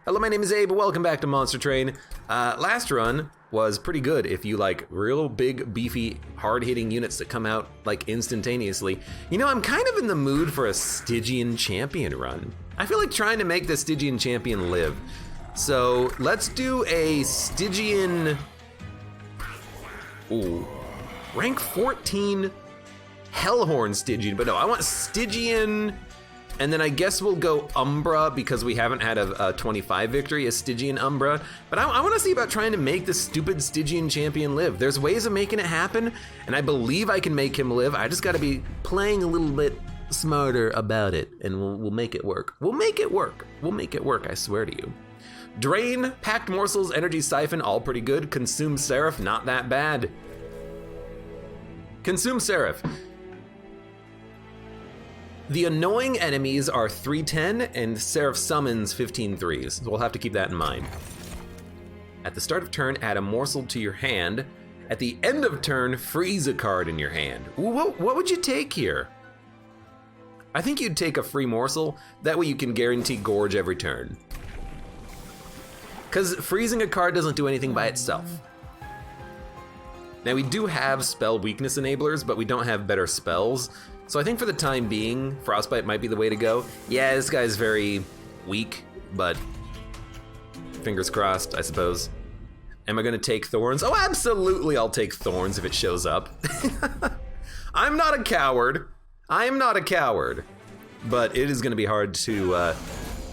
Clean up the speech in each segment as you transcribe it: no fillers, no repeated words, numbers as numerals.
Hello, my name is Abe, welcome back to Monster Train. Last run was pretty good if you like real big, beefy, hard-hitting units that come out like instantaneously. You know, I'm kind of in the mood for a Stygian champion run. I feel like trying to make the Stygian champion live. So let's do a Stygian, rank 14 Hellhorn Stygian, but no, I want Stygian. And then I guess we'll go Umbra because we haven't had a 25 victory, a Stygian Umbra. But I want to see about trying to make this stupid Stygian champion live. There's ways of making it happen, and I believe I can make him live. I just got to be playing a little bit smarter about it, and we'll make it work. We'll make it work. We'll make it work, I swear to you. Drain, Packed Morsels, Energy Siphon, all pretty good. Consume Seraph, not that bad. Consume Seraph. The annoying enemies are 310 and Seraph summons 15 threes, so we'll have to keep that in mind. At the start of turn, add a morsel to your hand. At the end of turn, freeze a card in your hand. What would you take here? I think you'd take a free morsel, that way you can guarantee Gorge every turn. Because freezing a card doesn't do anything by itself. Now we do have spell weakness enablers, but we don't have better spells. So I think for the time being, Frostbite might be the way to go. Yeah, this guy's very weak, but fingers crossed, I suppose. Am I gonna take Thorns? Oh, absolutely I'll take Thorns if it shows up. I'm not a coward. I am not a coward. But it is gonna be hard to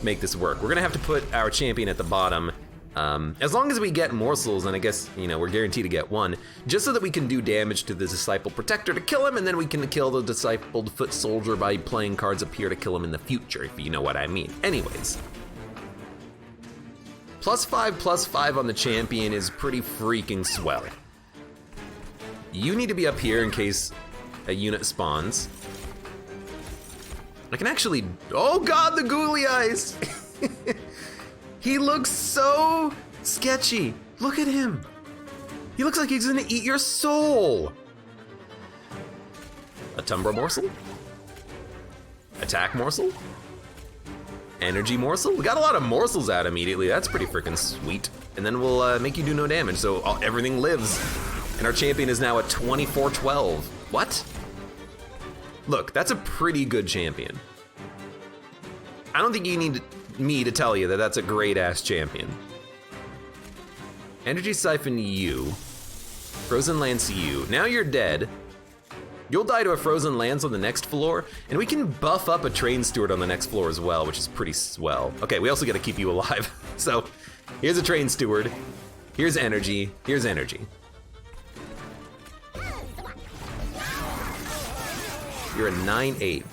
make this work. We're gonna have to put our champion at the bottom. As long as we get morsels, and I guess, you know, we're guaranteed to get one, just so that we can do damage to the Disciple Protector to kill him, and then we can kill the Discipled Foot Soldier by playing cards up here to kill him in the future, if you know what I mean. Anyways. +5/+5 on the champion is pretty freaking swell. You need to be up here in case a unit spawns. I can actually, oh god, the googly eyes! He looks so sketchy. Look at him. He looks like he's gonna eat your soul. A Tumbra Morsel? Attack Morsel? Energy Morsel? We got a lot of morsels out immediately. That's pretty freaking sweet. And then we'll make you do no damage, so everything lives. And our champion is now at 24/12. What? Look, that's a pretty good champion. I don't think you need me to tell you that that's a great ass champion. Energy Siphon you. Frozen Lance you. Now you're dead. You'll die to a Frozen Lance on the next floor, and we can buff up a Train Steward on the next floor as well, which is pretty swell. Okay, we also gotta keep you alive. So, here's a Train Steward. Here's energy. Here's energy. You're a 9/8.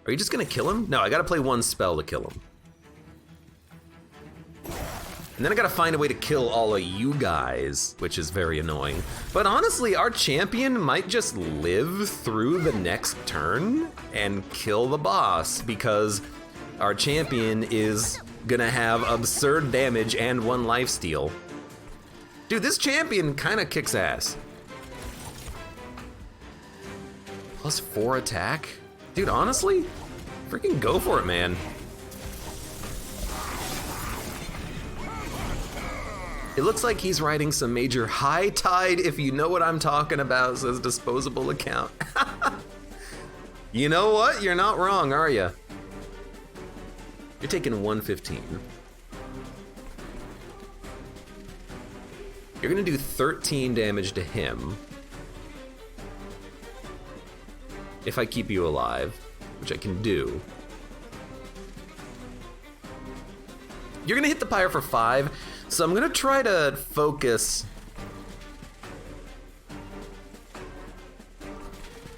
Are you just gonna kill him? No, I gotta play one spell to kill him. And then I gotta find a way to kill all of you guys, which is very annoying. But honestly, our champion might just live through the next turn and kill the boss, because our champion is gonna have absurd damage and 1 lifesteal. Dude, this champion kinda kicks ass. +4 attack? Dude, honestly, freaking go for it, man. It looks like he's riding some major high tide, if you know what I'm talking about, says disposable account. You know what? You're not wrong, are you? You're taking 115. You're gonna do 13 damage to him. If I keep you alive, which I can do. You're gonna hit the pyre for 5, so I'm gonna try to focus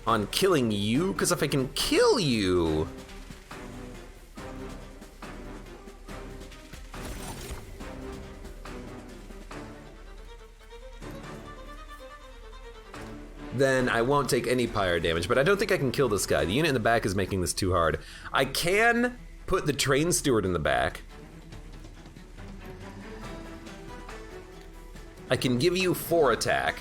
on killing you, because if I can kill you, then I won't take any pyre damage, but I don't think I can kill this guy. The unit in the back is making this too hard. I can put the Train Steward in the back. I can give you 4 attack.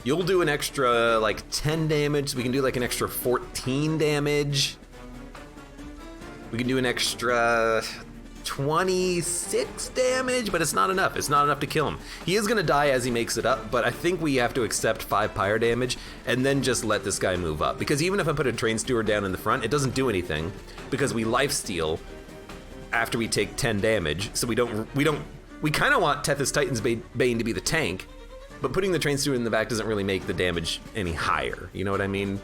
You'll do an extra like 10 damage, so we can do like an extra 14 damage. We can do an extra 26 damage, but it's not enough. It's not enough to kill him. He is gonna die as he makes it up, but I think we have to accept 5 pyre damage and then just let this guy move up. Because even if I put a train steward down in the front, it doesn't do anything because we lifesteal after we take 10 damage. So we kind of want Tethys Titan's Bane to be the tank, but putting the train steward in the back doesn't really make the damage any higher. You know what I mean?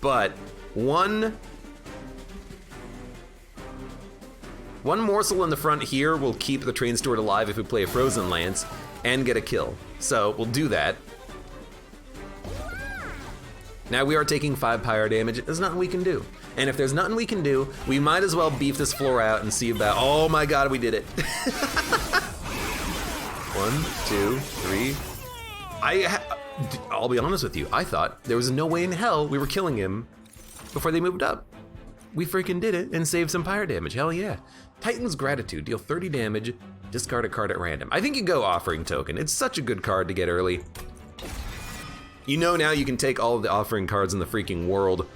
But one morsel in the front here will keep the train steward alive if we play a Frozen Lance and get a kill. So we'll do that. Now we are taking 5 pyre damage. There's nothing we can do. And if there's nothing we can do, we might as well beef this floor out and see about, oh my God, we did it. 1, 2, 3. I'll be honest with you, I thought there was no way in hell we were killing him before they moved up. We freaking did it and saved some pyre damage, hell yeah. Titan's Gratitude, deal 30 damage, discard a card at random. I think you go Offering Token. It's such a good card to get early. You know now you can take all of the offering cards in the freaking world.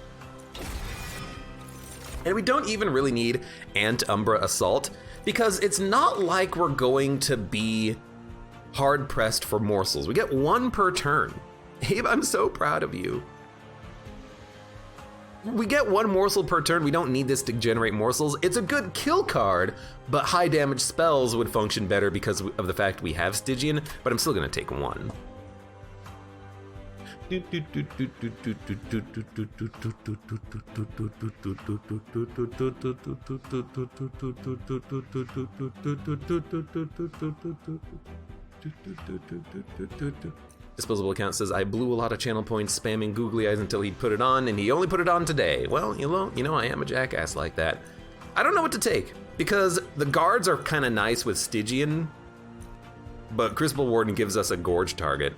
And we don't even really need Ant-Umbra Assault because it's not like we're going to be hard pressed for morsels. We get 1 per turn. Abe, I'm so proud of you. We get 1 morsel per turn. We don't need this to generate morsels. It's a good kill card, but high damage spells would function better because of the fact we have Stygian, but I'm still gonna take 1. Disposable account says, I blew a lot of channel points spamming googly eyes until he put it on, and he only put it on today. Well, you know, I am a jackass like that. I don't know what to take, because the guards are kind of nice with Stygian, but Crucible Warden gives us a gorge target.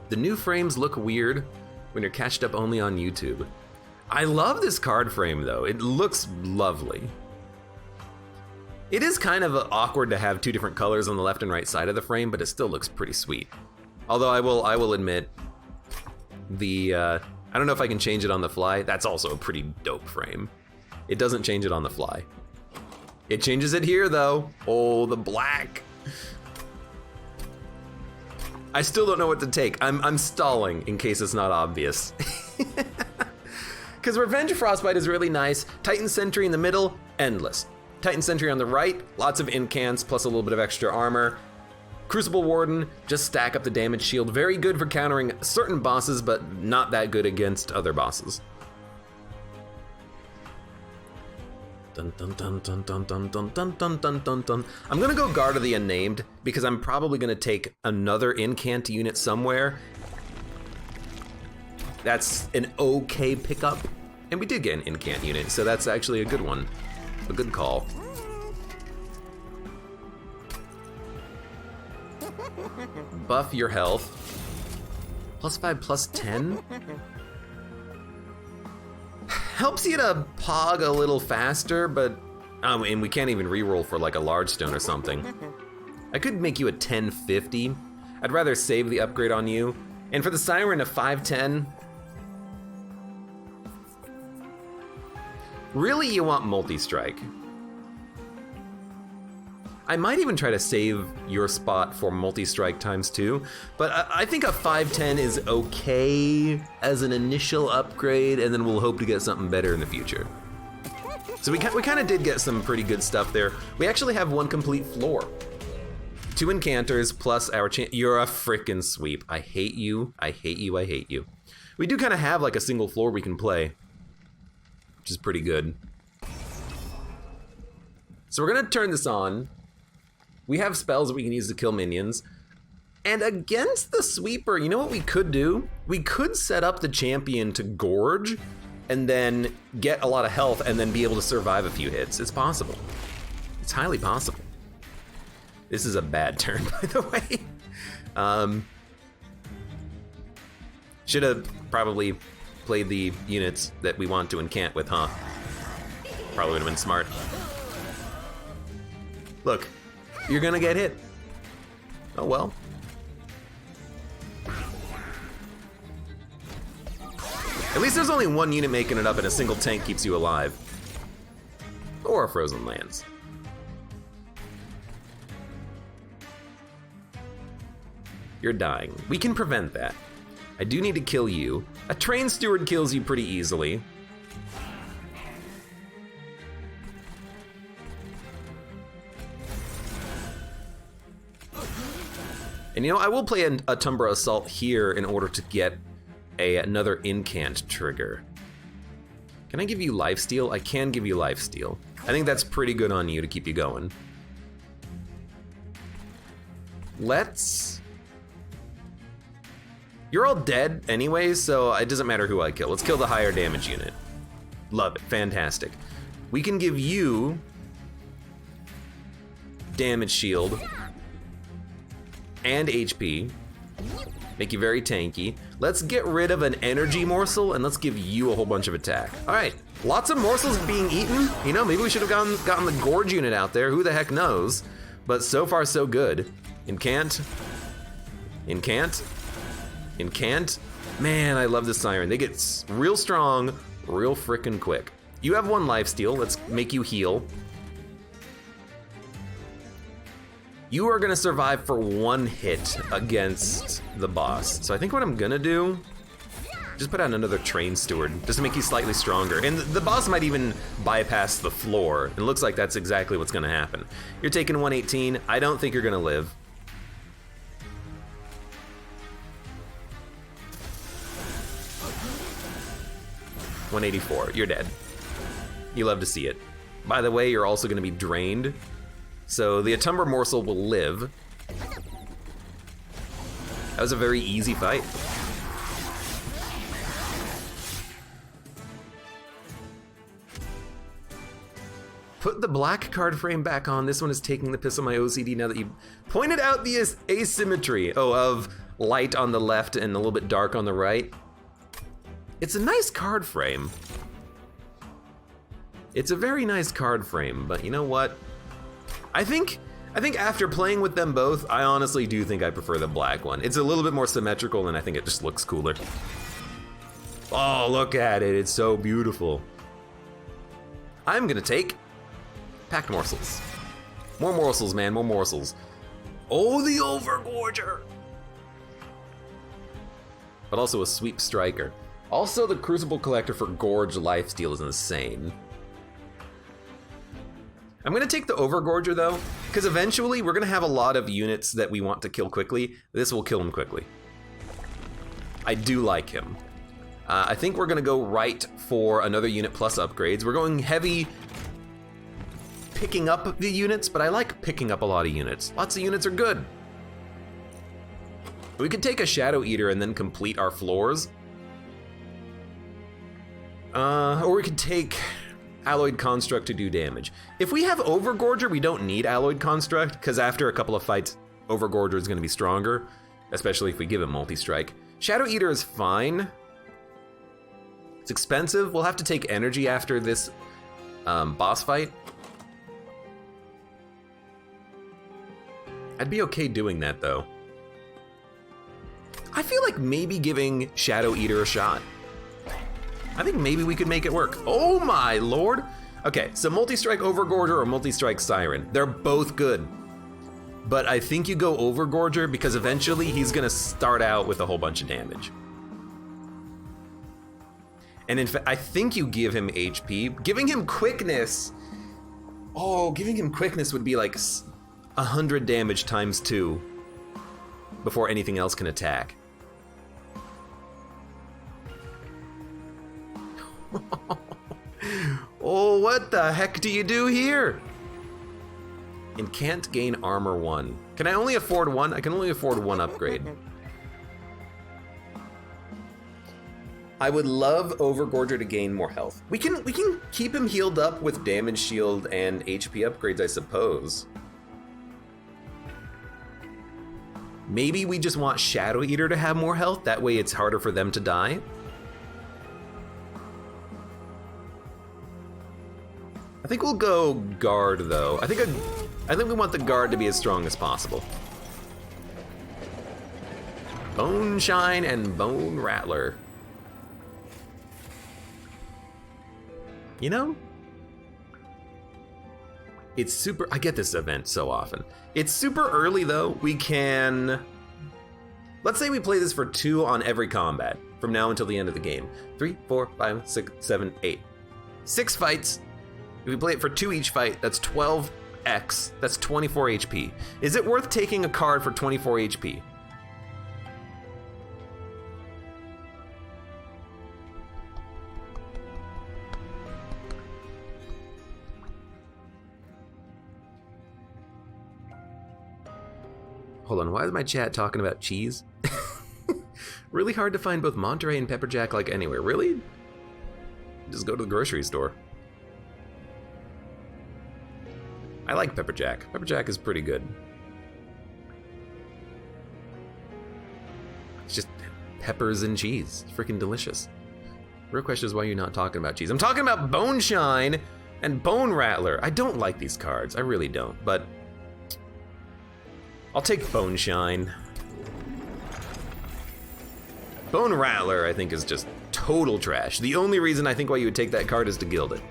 The new frames look weird when you're catched up only on YouTube. I love this card frame though, it looks lovely. It is kind of awkward to have 2 different colors on the left and right side of the frame, but it still looks pretty sweet. Although I will admit, I don't know if I can change it on the fly. That's also a pretty dope frame. It doesn't change it on the fly. It changes it here though. Oh, the black. I still don't know what to take. I'm stalling in case it's not obvious. Because Revenge of Frostbite is really nice. Titan Sentry in the middle, endless. Titan Sentry on the right, lots of incants plus a little bit of extra armor. Crucible Warden, just stack up the damage shield. Very good for countering certain bosses, but not that good against other bosses. Dun, dun, dun, dun, dun, dun, dun, dun, dun, dun, dun, dun. I'm gonna go Guard of the Unnamed because I'm probably gonna take another incant unit somewhere. That's an okay pickup. And we did get an incant unit, so that's actually a good one. A good call. Buff your health. +5, +10. Helps you to pog a little faster, but and we can't even reroll for like a large stone or something. I could make you a 1050. I'd rather save the upgrade on you. And for the Siren, a 510. Really, you want multi-strike. I might even try to save your spot for multi-strike ×2, but I think a 510 is okay as an initial upgrade, and then we'll hope to get something better in the future. So we kind of did get some pretty good stuff there. We actually have 1 complete floor. 2 enchanters plus our you're a frickin' sweep. I hate you, I hate you, I hate you. We do kind of have like a single floor we can play, which is pretty good. So we're gonna turn this on. We have spells that we can use to kill minions. And against the sweeper, you know what we could do? We could set up the champion to gorge and then get a lot of health and then be able to survive a few hits. It's possible. It's highly possible. This is a bad turn, by the way. Should have probably played the units that we want to incant with, huh? Probably would have been smart. Look, you're gonna get hit. Oh well. At least there's only one unit making it up and a single tank keeps you alive. Or a frozen lands. You're dying. We can prevent that. I do need to kill you. A train steward kills you pretty easily. And you know, I will play a Tumbra Assault here in order to get another incant trigger. Can I give you lifesteal? I can give you lifesteal. I think that's pretty good on you to keep you going. You're all dead anyway, so it doesn't matter who I kill. Let's kill the higher damage unit. Love it, fantastic. We can give you damage shield and HP, make you very tanky. Let's get rid of an energy morsel and let's give you a whole bunch of attack. All right, lots of morsels being eaten. You know, maybe we should have gotten the Gorge unit out there, who the heck knows? But so far so good. Incant. Man, I love the Siren. They get real strong, real frickin' quick. You have one lifesteal, let's make you heal. You are gonna survive for one hit against the boss. So I think what I'm gonna do, just put out another train steward, just to make you slightly stronger. And the boss might even bypass the floor. It looks like that's exactly what's gonna happen. You're taking 118, I don't think you're gonna live. $184, you're dead. You love to see it. By the way, you're also gonna be drained. So the Atumber Morsel will live. That was a very easy fight. Put the black card frame back on. This one is taking the piss on my OCD now that you pointed out the asymmetry. Oh, of light on the left and a little bit dark on the right. It's a nice card frame. It's a very nice card frame, but you know what? I think after playing with them both, I honestly do think I prefer the black one. It's a little bit more symmetrical and I think it just looks cooler. Oh, look at it, it's so beautiful. I'm gonna take packed morsels. More morsels, man, more morsels. Oh, the Overgorger! But also a sweep striker. Also, the Crucible Collector for Gorge lifesteal is insane. I'm gonna take the Overgorger though, because eventually we're gonna have a lot of units that we want to kill quickly. This will kill him quickly. I do like him. I think we're gonna go right for another unit plus upgrades. We're going heavy picking up the units, but I like picking up a lot of units. Lots of units are good. We could take a Shadow Eater and then complete our floors. Or we could take Alloyed Construct to do damage. If we have Overgorger, we don't need Alloyed Construct, because after a couple of fights, Overgorger is going to be stronger, especially if we give him multi-strike. Shadow Eater is fine. It's expensive. We'll have to take energy after this boss fight. I'd be okay doing that, though. I feel like maybe giving Shadow Eater a shot. I think maybe we could make it work. Oh my lord. Okay, so multi-strike Overgorger or multi-strike Siren. They're both good. But I think you go Overgorger because eventually he's gonna start out with a whole bunch of damage. And in fact, I think you give him HP. Giving him quickness, oh, giving him quickness would be like 100 damage times 2 before anything else can attack. Oh, what the heck do you do here? And can't gain armor 1. Can I only afford 1? I can only afford 1 upgrade. I would love Overgorger to gain more health. We can keep him healed up with damage shield and HP upgrades, I suppose. Maybe we just want Shadow Eater to have more health, that way it's harder for them to die. I think we'll go guard though. I think we want the guard to be as strong as possible. Bone Shine and Bone Rattler. You know? It's super, I get this event so often. It's super early though. We can, let's say we play this for 2 on every combat from now until the end of the game. 3, 4, 5, 6, 7, 8. 6 fights. If we play it for 2 each fight, that's 12x. That's 24 HP. Is it worth taking a card for 24 HP? Hold on, why is my chat talking about cheese? Really hard to find both Monterey and Pepper Jack like anywhere. Really? Just go to the grocery store. I like Pepper Jack. Pepper Jack is pretty good. It's just peppers and cheese. It's freaking delicious. Real question is why you're not talking about cheese. I'm talking about Bone Shine and Bone Rattler. I don't like these cards. I really don't, but I'll take Bone Shine. Bone Rattler, I think, is just total trash. The only reason I think why you would take that card is to gild it.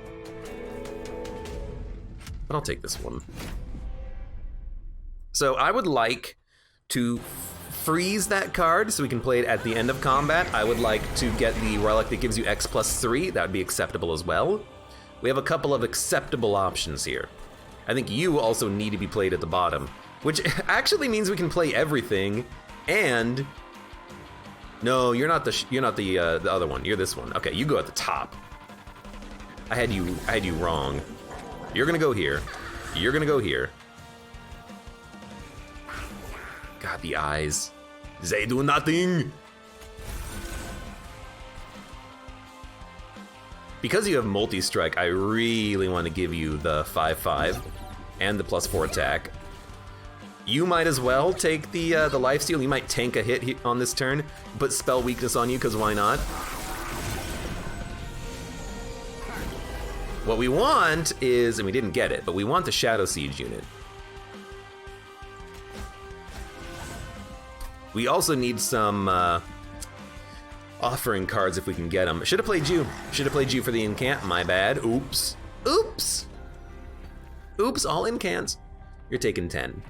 But I'll take this one. So I would like to freeze that card so we can play it at the end of combat. I would like to get the relic that gives you X+3. That would be acceptable as well. We have a couple of acceptable options here. I think you also need to be played at the bottom, which actually means we can play everything. And no, you're not the other one. You're this one. Okay, you go at the top. I had you wrong. You're gonna go here. You're gonna go here. God, the eyes. They do nothing. Because you have multi-strike, I really want to give you the 5/5 and the +4 attack. You might as well take the lifesteal. You might tank a hit on this turn, put spell weakness on you, because why not? What we want is, and we didn't get it, but we want the Shadow Siege unit. We also need some offering cards if we can get them. Should have played you. Should have played you for the incant. My bad. Oops. Oops. Oops, all incants. You're taking 10.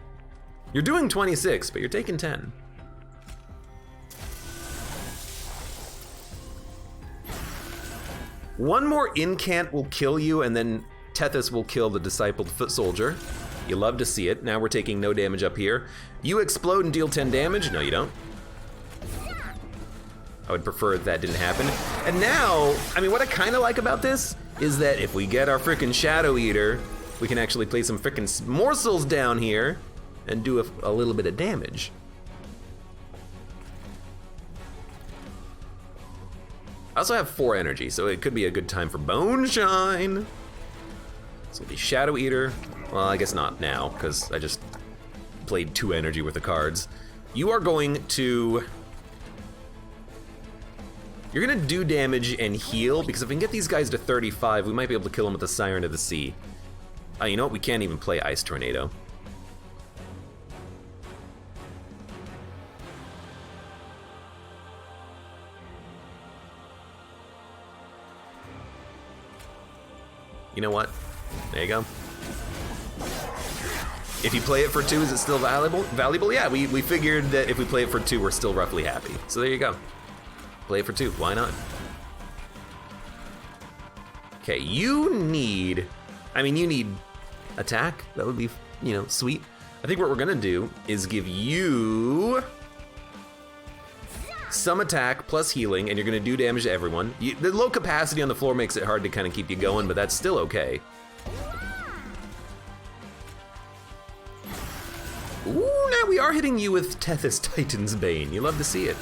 You're doing 26, but you're taking 10. One more incant will kill you, and then Tethys will kill the Discipled Foot Soldier. You love to see it. Now we're taking no damage up here. You explode and deal 10 damage. No, you don't. I would prefer if that didn't happen. And now, I mean, what I kind of like about this is that if we get our frickin' Shadow Eater, we can actually play some frickin' morsels down here and do a little bit of damage. I also have 4 energy, so it could be a good time for Bone Shine. So it'll be Shadow Eater. Well, I guess not now, because I just played 2 energy worth of cards. You are going to... You're gonna do damage and heal, because if we can get these guys to 35, we might be able to kill them with the Siren of the Sea. You know what? We can't even play Ice Tornado. You know what? There you go. If you play it for 2, is it still valuable? Yeah, we figured that if we play it for 2, we're still roughly happy. So there you go. Play it for 2, why not? Okay, you need attack. That would be, sweet. I think what we're gonna do is give you some attack plus healing, and you're gonna do damage to everyone. The low capacity on the floor makes it hard to kind of keep you going, but that's still okay. Ooh, now we are hitting you with Tethys Titan's Bane. You love to see it.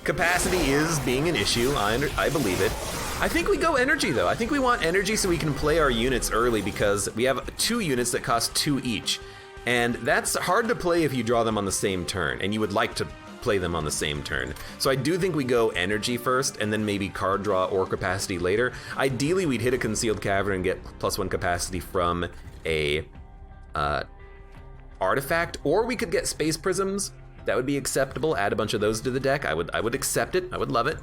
Capacity is being an issue, I believe it. I think we go energy though. I think we want energy so we can play our units early, because we have 2 units that cost 2 each. And that's hard to play if you draw them on the same turn, and you would like to play them on the same turn. So I do think we go energy first, and then maybe card draw or capacity later. Ideally, we'd hit a Concealed Cavern and get +1 capacity from a artifact, or we could get Space Prisms. That would be acceptable. Add a bunch of those to the deck. I would accept it. I would love it.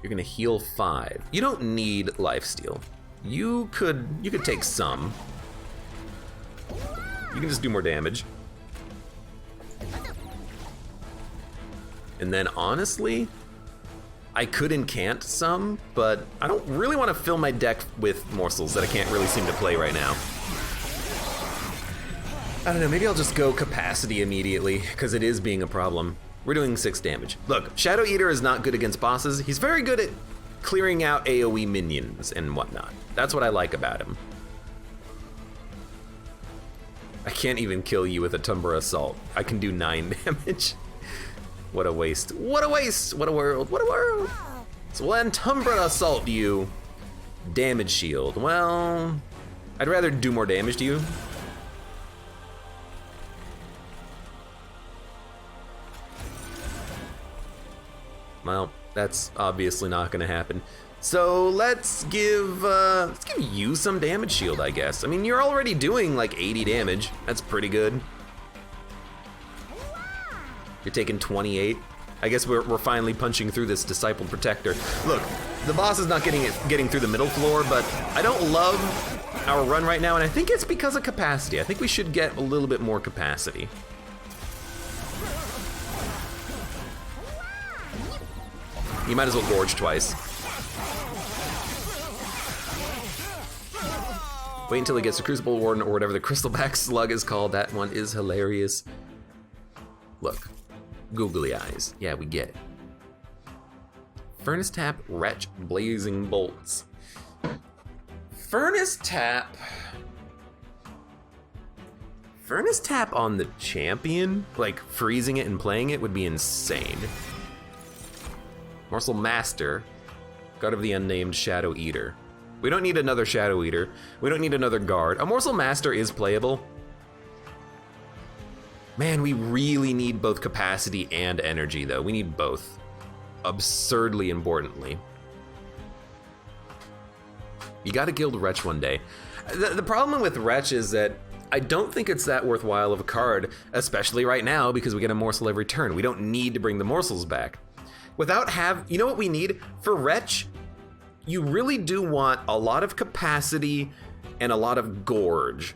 You're gonna heal 5. You don't need lifesteal. You could take some. You can just do more damage. And then honestly, I could incant some, but I don't really want to fill my deck with morsels that I can't really seem to play right now. I don't know, maybe I'll just go capacity immediately, because it is being a problem. We're doing 6 damage. Look, Shadow Eater is not good against bosses. He's very good at clearing out AoE minions and whatnot. That's what I like about him. I can't even kill you with a Tumbra Assault. I can do 9 damage. What a waste. What a waste! What a world. What a world! So when Tumbra Assault you, damage shield. Well, I'd rather do more damage to you. Well, that's obviously not gonna happen. So let's give you some damage shield, I guess. I mean, you're already doing like 80 damage. That's pretty good. You're taking 28. I guess we're finally punching through this Disciple Protector. Look, the boss is not getting through the middle floor, but I don't love our run right now, and I think it's because of capacity. I think we should get a little bit more capacity. You might as well gorge twice. Wait until he gets the Crucible Warden or whatever the Crystalback Slug is called. That one is hilarious. Look, googly eyes. Yeah, we get it. Furnace Tap, Wretch, Blazing Bolts. Furnace Tap on the champion, like freezing it and playing it, would be insane. Morsel Master, God of the Unnamed Shadow Eater. We don't need another Shadow Eater. We don't need another guard. A Morsel Master is playable. Man, we really need both capacity and energy, though. We need both. Absurdly importantly. You gotta gild Wretch one day. The problem with Wretch is that I don't think it's that worthwhile of a card, especially right now, because we get a morsel every turn. We don't need to bring the morsels back. You know what we need? For Wretch, you really do want a lot of capacity and a lot of gorge.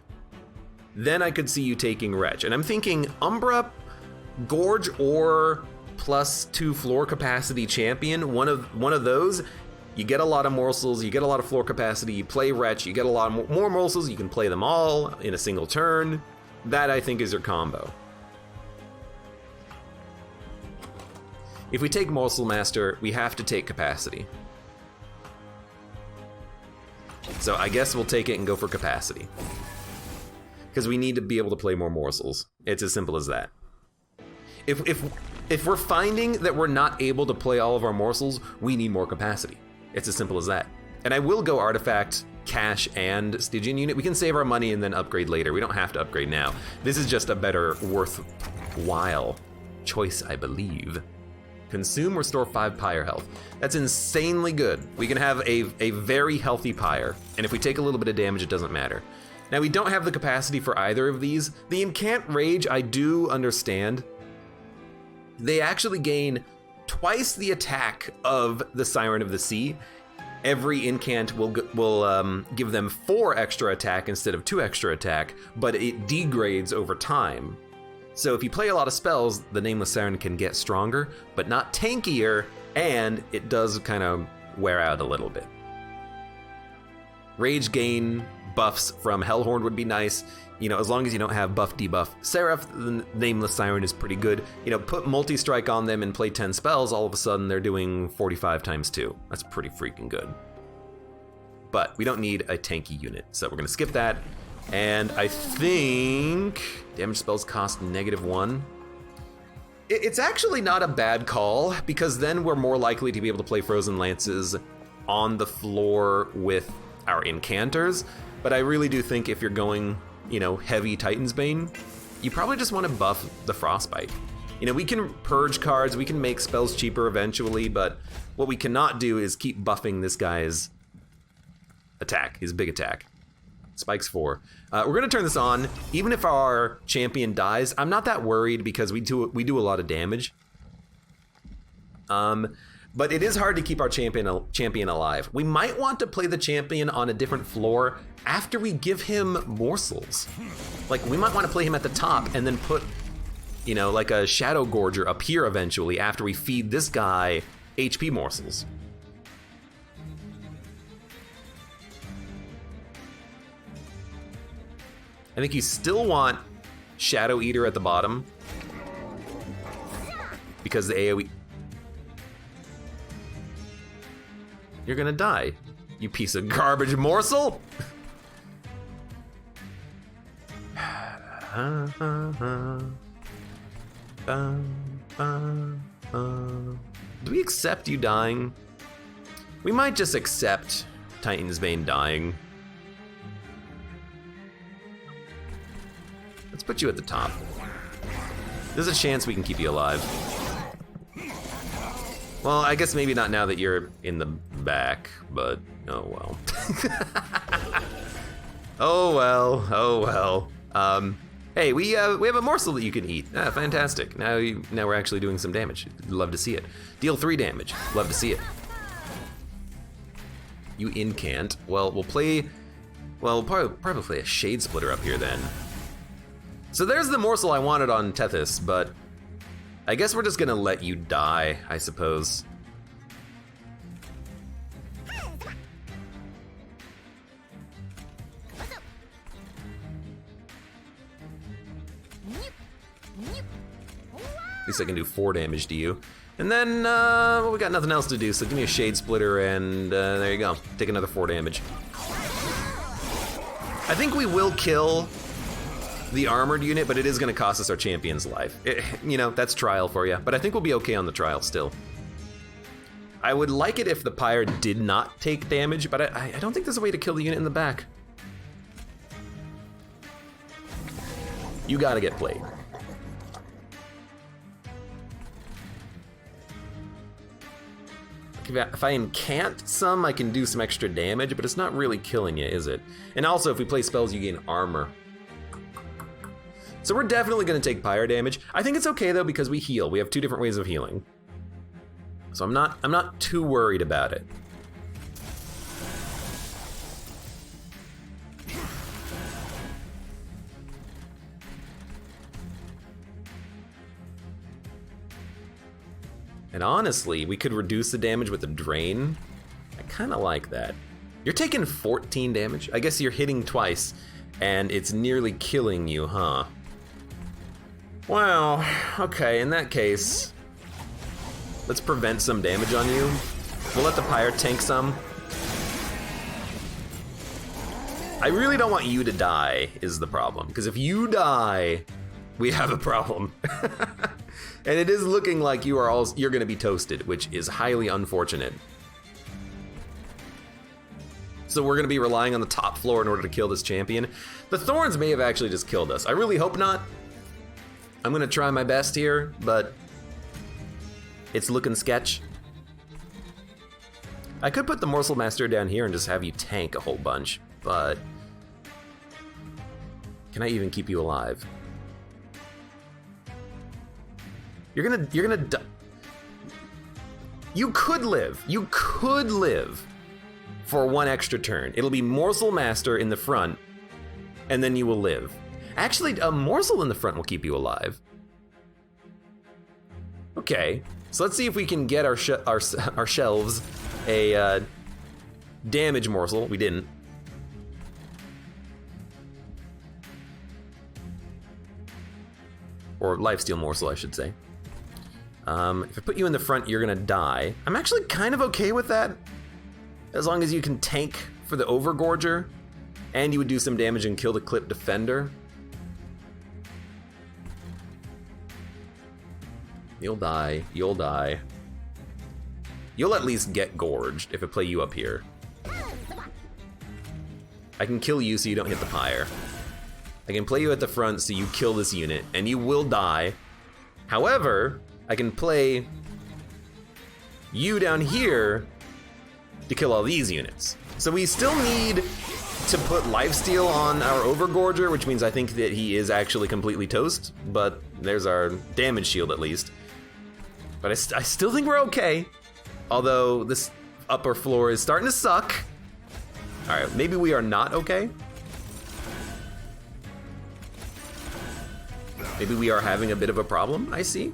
Then I could see you taking Wretch. And I'm thinking Umbra, gorge, or +2 floor capacity champion. One of those, you get a lot of morsels, you get a lot of floor capacity, you play Wretch, you get a lot more morsels, you can play them all in a single turn. That, I think, is your combo. If we take Morsel Master, we have to take capacity. So I guess we'll take it and go for capacity. Because we need to be able to play more morsels. It's as simple as that. If we're finding that we're not able to play all of our morsels, we need more capacity. It's as simple as that. And I will go Artifact, Cash, and Stygian Unit. We can save our money and then upgrade later. We don't have to upgrade now. This is just a better, worthwhile choice, I believe. Consume, restore 5 Pyre health. That's insanely good. We can have a very healthy Pyre, and if we take a little bit of damage, it doesn't matter. Now, we don't have the capacity for either of these. The Incant Rage, I do understand. They actually gain twice the attack of the Siren of the Sea. Every incant will give them 4 extra attack instead of 2 extra attack, but it degrades over time. So if you play a lot of spells, the Nameless Siren can get stronger, but not tankier, and it does kind of wear out a little bit. Rage gain buffs from Hellhorn would be nice, you know, as long as you don't have buff debuff. Seraph, the Nameless Siren, is pretty good. You know, put multi-strike on them and play 10 spells, all of a sudden they're doing 45 times 2. That's pretty freaking good. But we don't need a tanky unit, so we're gonna skip that. And I think damage spells cost -1. It's actually not a bad call, because then we're more likely to be able to play Frozen Lances on the floor with our incanters. But I really do think if you're going, you know, heavy Titan's Bane, you probably just want to buff the Frostbite. You know, we can purge cards, we can make spells cheaper eventually, but what we cannot do is keep buffing this guy's attack, his big attack. Spikes 4. We're gonna turn this on. Even if our champion dies, I'm not that worried because we do a lot of damage. but it is hard to keep our champion alive. We might want to play the champion on a different floor after we give him morsels. Like, we might want to play him at the top and then put, you know, like a Shadow Gorger up here eventually after we feed this guy HP morsels. I think you still want Shadow Eater at the bottom because the AoE... You're gonna die, you piece of garbage morsel! Do we accept you dying? We might just accept Titan's Bane dying. Let's put you at the top. There's a chance we can keep you alive. Well, I guess maybe not now that you're in the back, but oh well. Oh well, oh well. Hey, we have a morsel that you can eat. Ah, fantastic. Now we're actually doing some damage. Love to see it. Deal 3 damage. Love to see it. You incant. Well, we'll probably play a Shade Splitter up here then. So there's the morsel I wanted on Tethys, but I guess we're just gonna let you die, I suppose. At least I can do 4 damage to you. And then, well, we got nothing else to do, so give me a Shade Splitter and there you go. Take another 4 damage. I think we will kill the armored unit, but it is gonna cost us our champion's life. You know, that's trial for you, but I think we'll be okay on the trial still. I would like it if the Pyre did not take damage, but I don't think there's a way to kill the unit in the back. You gotta get played. If I incant some, I can do some extra damage, but it's not really killing you, is it? And also, if we play spells, you gain armor. So we're definitely gonna take Pyre damage. I think it's okay though, because we heal. We have 2 different ways of healing. So I'm not too worried about it. And honestly, we could reduce the damage with a drain. I kinda like that. You're taking 14 damage. I guess you're hitting twice, and it's nearly killing you, huh? Well, okay, in that case, let's prevent some damage on you. We'll let the Pyre tank some. I really don't want you to die, is the problem. Because if you die, we have a problem. And it is looking like you're gonna be toasted, which is highly unfortunate. So we're gonna be relying on the top floor in order to kill this champion. The Thorns may have actually just killed us. I really hope not. I'm gonna try my best here, but it's looking sketch. I could put the Morsel Master down here and just have you tank a whole bunch, but can I even keep you alive? You're gonna die. You could live for 1 extra turn. It'll be Morsel Master in the front, and then you will live. Actually, a Morsel in the front will keep you alive. Okay, so let's see if we can get our shelves a damage Morsel. We didn't. Or Lifesteal Morsel, I should say. If I put you in the front, you're gonna die. I'm actually kind of okay with that, as long as you can tank for the Overgorger, and you would do some damage and kill the Clip Defender. You'll die, you'll die. You'll at least get gorged if I play you up here. I can kill you so you don't hit the Pyre. I can play you at the front so you kill this unit, and you will die. However, I can play you down here to kill all these units. So we still need to put lifesteal on our Overgorger, which means I think that he is actually completely toast, but there's our damage shield at least. But I still think we're okay. Although this upper floor is starting to suck. All right, maybe we are not okay. Maybe we are having a bit of a problem, I see.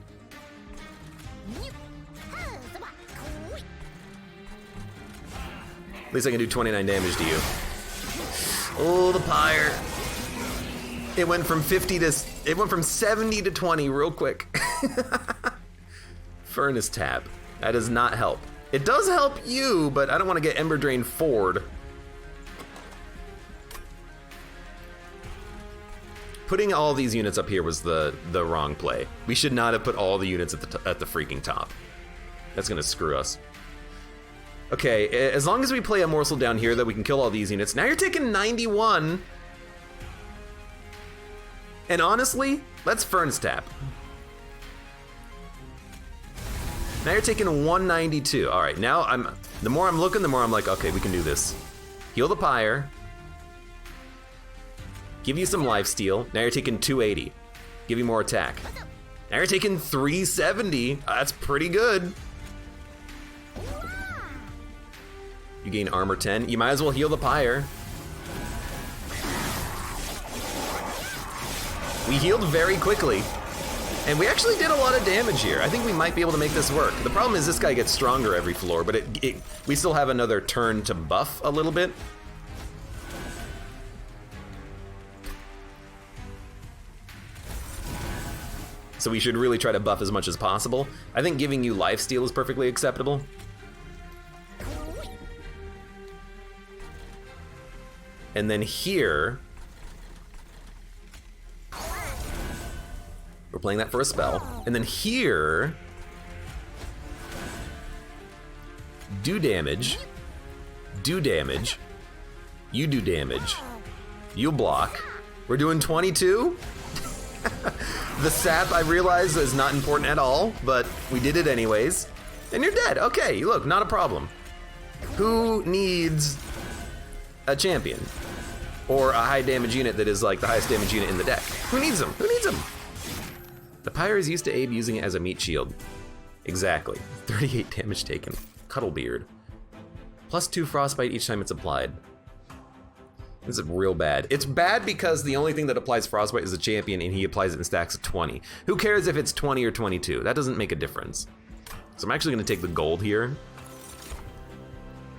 At least I can do 29 damage to you. Oh, the pyre. It went from 70 to 20 real quick. Furnace tap. That does not help. It does help you, but I don't want to get Ember Drain forward. Putting all these units up here was the wrong play. We should not have put all the units at the freaking top. That's gonna screw us. Okay, as long as we play a morsel down here that we can kill all these units. Now you're taking 91. And honestly, let's Furnace tap. Now you're taking 192. All right, now the more I'm looking, the more I'm like, okay, we can do this. Heal the pyre. Give you some lifesteal. Now you're taking 280. Give you more attack. Now you're taking 370. That's pretty good. You gain armor 10. You might as well heal the pyre. We healed very quickly. And we actually did a lot of damage here. I think we might be able to make this work. The problem is this guy gets stronger every floor, but we still have another turn to buff a little bit. So we should really try to buff as much as possible. I think giving you lifesteal is perfectly acceptable. And then here, we're playing that for a spell. And then here, do damage, you do damage, you block. We're doing 22? The sap, I realize, is not important at all, but we did it anyways. And you're dead. Okay, look, not a problem. Who needs a champion? Or a high damage unit that is like the highest damage unit in the deck? Who needs them? Who needs them? The pyre is used to Abe using it as a meat shield. Exactly. 38 damage taken. Cuddlebeard. +2 frostbite each time it's applied. This is real bad. It's bad because the only thing that applies frostbite is a champion and he applies it in stacks of 20. Who cares if it's 20 or 22? That doesn't make a difference. So I'm actually gonna take the gold here.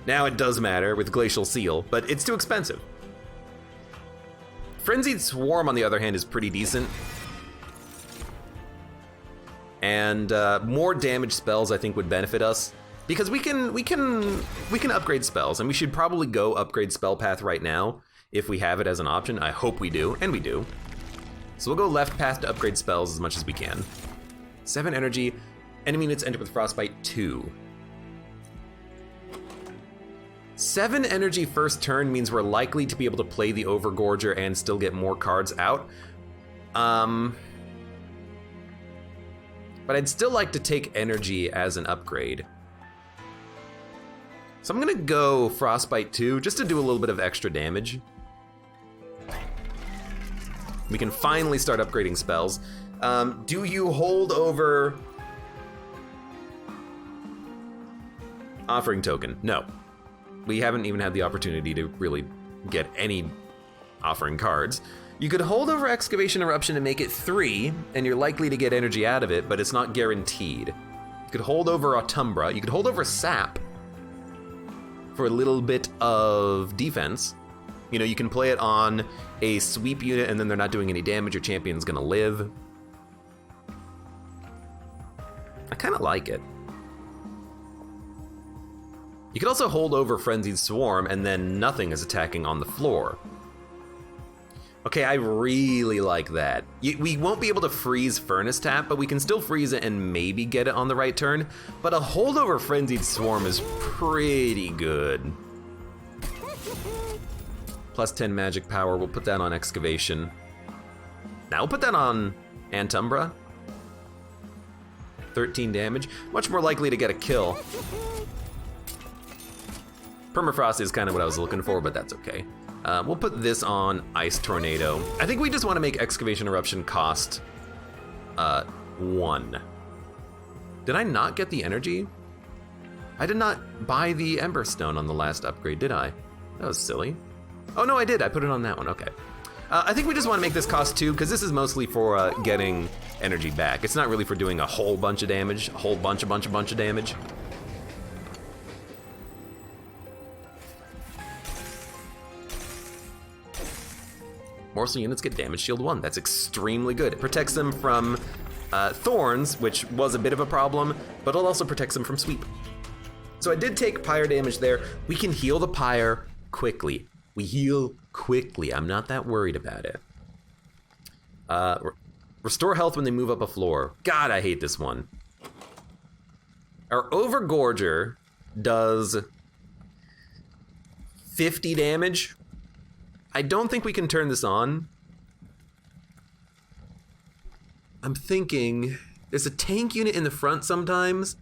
Now it does matter with Glacial Seal, but it's too expensive. Frenzied Swarm, on the other hand, is pretty decent. And more damage spells I think would benefit us. Because we can upgrade spells, and we should probably go upgrade spell path right now if we have it as an option. I hope we do, and we do. So we'll go left path to upgrade spells as much as we can. 7 energy, enemy units enter with frostbite 2. 7 energy first turn means we're likely to be able to play the Overgorger and still get more cards out. But I'd still like to take energy as an upgrade. So I'm gonna go Frostbite 2 just to do a little bit of extra damage. We can finally start upgrading spells. Do you hold over Offering Token? No. We haven't even had the opportunity to really get any offering cards. You could hold over Excavation Eruption and make it 3, and you're likely to get energy out of it, but it's not guaranteed. You could hold over Autumbra. You could hold over Sap for a little bit of defense. You know, you can play it on a sweep unit and then they're not doing any damage, your champion's gonna live. I kinda like it. You could also hold over Frenzied Swarm and then nothing is attacking on the floor. Okay, I really like that. We won't be able to freeze Furnace Tap, but we can still freeze it and maybe get it on the right turn. But a holdover Frenzied Swarm is pretty good. +10 magic power, we'll put that on Excavation. Now we'll put that on Antumbra. 13 damage, much more likely to get a kill. Permafrost is kind of what I was looking for, but that's okay. We'll put this on Ice Tornado. I think we just want to make Excavation Eruption cost 1. Did I not get the energy? I did not buy the Ember Stone on the last upgrade, did I? That was silly. Oh no, I did. I put it on that one. Okay. I think we just want to make this cost 2 because this is mostly for getting energy back. It's not really for doing a whole bunch of damage, a whole bunch of damage. Morsel units get damage shield 1. That's extremely good. It protects them from thorns, which was a bit of a problem, but it also protects them from sweep. So I did take pyre damage there. We can heal the pyre quickly. We heal quickly. I'm not that worried about it. Restore health when they move up a floor. God, I hate this one. Our Overgorger does 50 damage. I don't think we can turn this on. I'm thinking there's a tank unit in the front sometimes.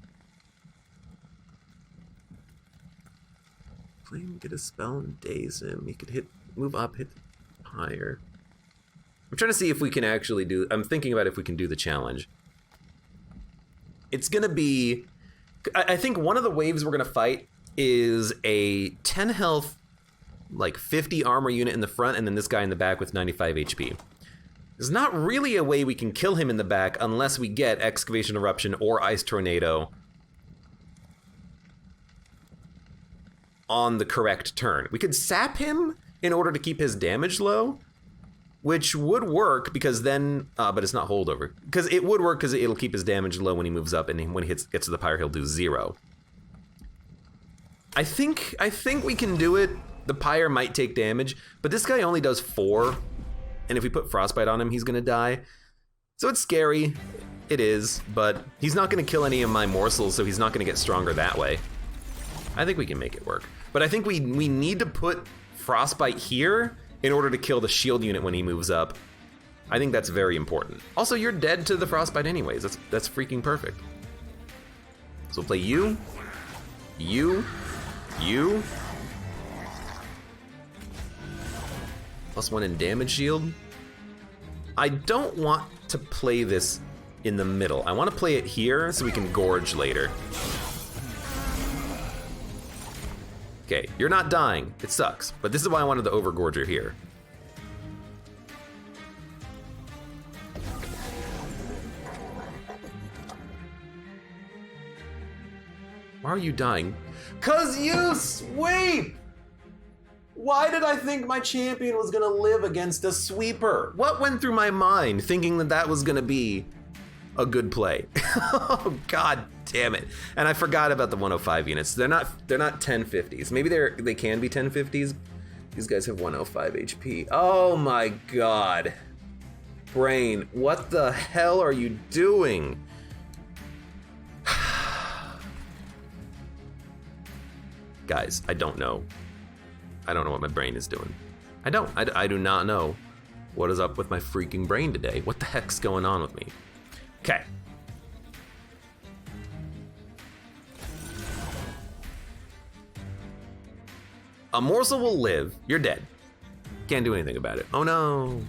Flame, get a spell and daze him. He could move up, hit higher. I'm trying to see if we can actually I'm thinking about if we can do the challenge. It's gonna be, I think one of the waves we're gonna fight is a 10 health, like 50 armor unit in the front, and then this guy in the back with 95 HP. There's not really a way we can kill him in the back unless we get Excavation Eruption or Ice Tornado on the correct turn. We could sap him in order to keep his damage low, which would work because then, but it's not holdover. Because it would work because it'll keep his damage low when he moves up, and when he gets to the pyre, he'll do 0. I think we can do it. The pyre might take damage, but this guy only does 4. And if we put Frostbite on him, he's gonna die. So it's scary, it is, but he's not gonna kill any of my morsels, so he's not gonna get stronger that way. I think we can make it work. But I think we need to put Frostbite here in order to kill the shield unit when he moves up. I think that's very important. Also, you're dead to the Frostbite anyways. That's freaking perfect. So we'll play you. +1 in damage shield. I don't want to play this in the middle. I want to play it here so we can gorge later. Okay, you're not dying. It sucks, but this is why I wanted the Overgorger here. Why are you dying? 'Cause you sweep! Why did I think my champion was gonna live against a sweeper? What went through my mind thinking that that was gonna be a good play? Oh, god damn it. And I forgot about the 105 units. They're not 1050s. Maybe they can be 1050s. These guys have 105 HP. Oh my god. Brain, what the hell are you doing? Guys, I don't know. I don't know what my brain is doing. I do not know what is up with my freaking brain today. What the heck's going on with me? Okay. A morsel will live. You're dead. Can't do anything about it. Oh no.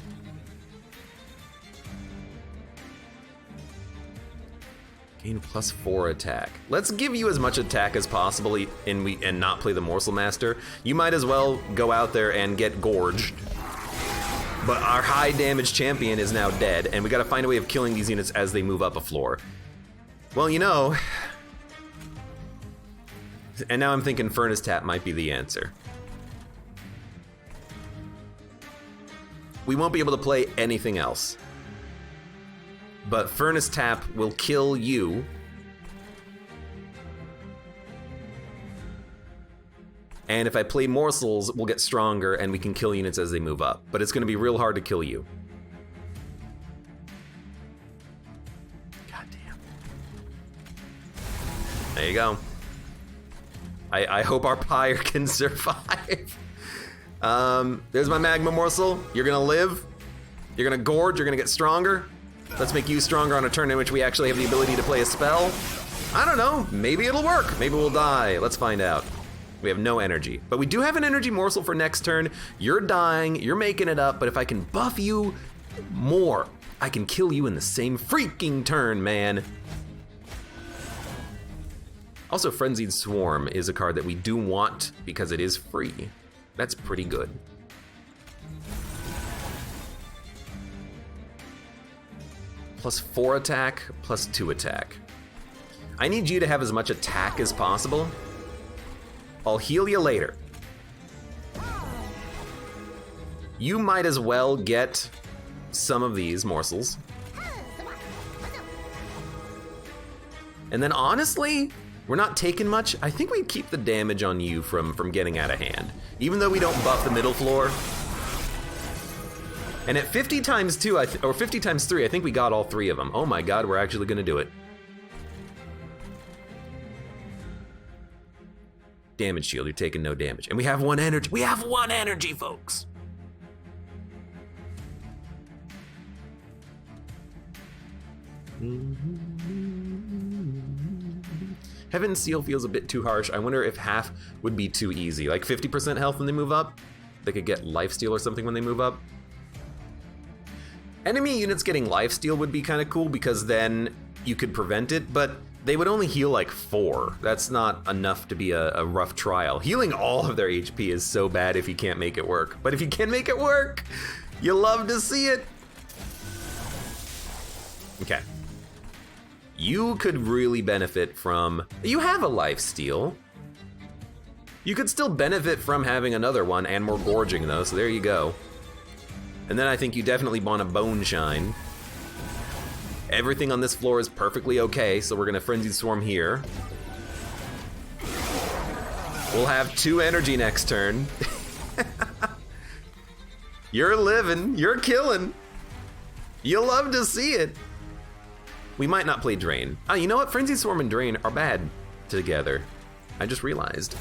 Gain +4 attack. Let's give you as much attack as possible and not play the Morsel Master. You might as well go out there and get gorged. But our high damage champion is now dead, and we gotta find a way of killing these units as they move up a floor. Well, you know, and now I'm thinking Furnace Tap might be the answer. We won't be able to play anything else. But Furnace Tap will kill you. And if I play Morsels, we'll get stronger and we can kill units as they move up. But it's gonna be real hard to kill you. God damn. There you go. I hope our pyre can survive. There's my Magma Morsel. You're gonna live. You're gonna gorge, you're gonna get stronger. Let's make you stronger on a turn in which we actually have the ability to play a spell. I don't know, maybe it'll work. Maybe we'll die, let's find out. We have no energy, but we do have an energy morsel for next turn. You're dying, you're making it up, but if I can buff you more, I can kill you in the same freaking turn, man. Also, Frenzied Swarm is a card that we do want because it is free. That's pretty good. +4 attack, +2 attack. I need you to have as much attack as possible. I'll heal you later. You might as well get some of these morsels. And then honestly, we're not taking much. I think we keep the damage on you from getting out of hand. Even though we don't buff the middle floor. And at 50 times 2, or 50 times 3, I think we got all 3 of them. Oh my god, we're actually gonna do it. Damage shield, you're taking no damage. And we have 1 energy. We have 1 energy, folks! Heaven's Seal feels a bit too harsh. I wonder if half would be too easy. Like 50% health when they move up? They could get lifesteal or something when they move up. Enemy units getting lifesteal would be kind of cool because then you could prevent it, but they would only heal like 4. That's not enough to be a rough trial. Healing all of their HP is so bad if you can't make it work. But if you can make it work, you love to see it. Okay. You could really benefit from... You have a lifesteal. You could still benefit from having another one and more gorging though, so there you go. And then I think you definitely want a Bone Shine. Everything on this floor is perfectly okay, so we're gonna Frenzied Swarm here. We'll have 2 energy next turn. You're living, you're killing. You'll love to see it. We might not play Drain. Oh, you know what? Frenzied Swarm and Drain are bad together. I just realized.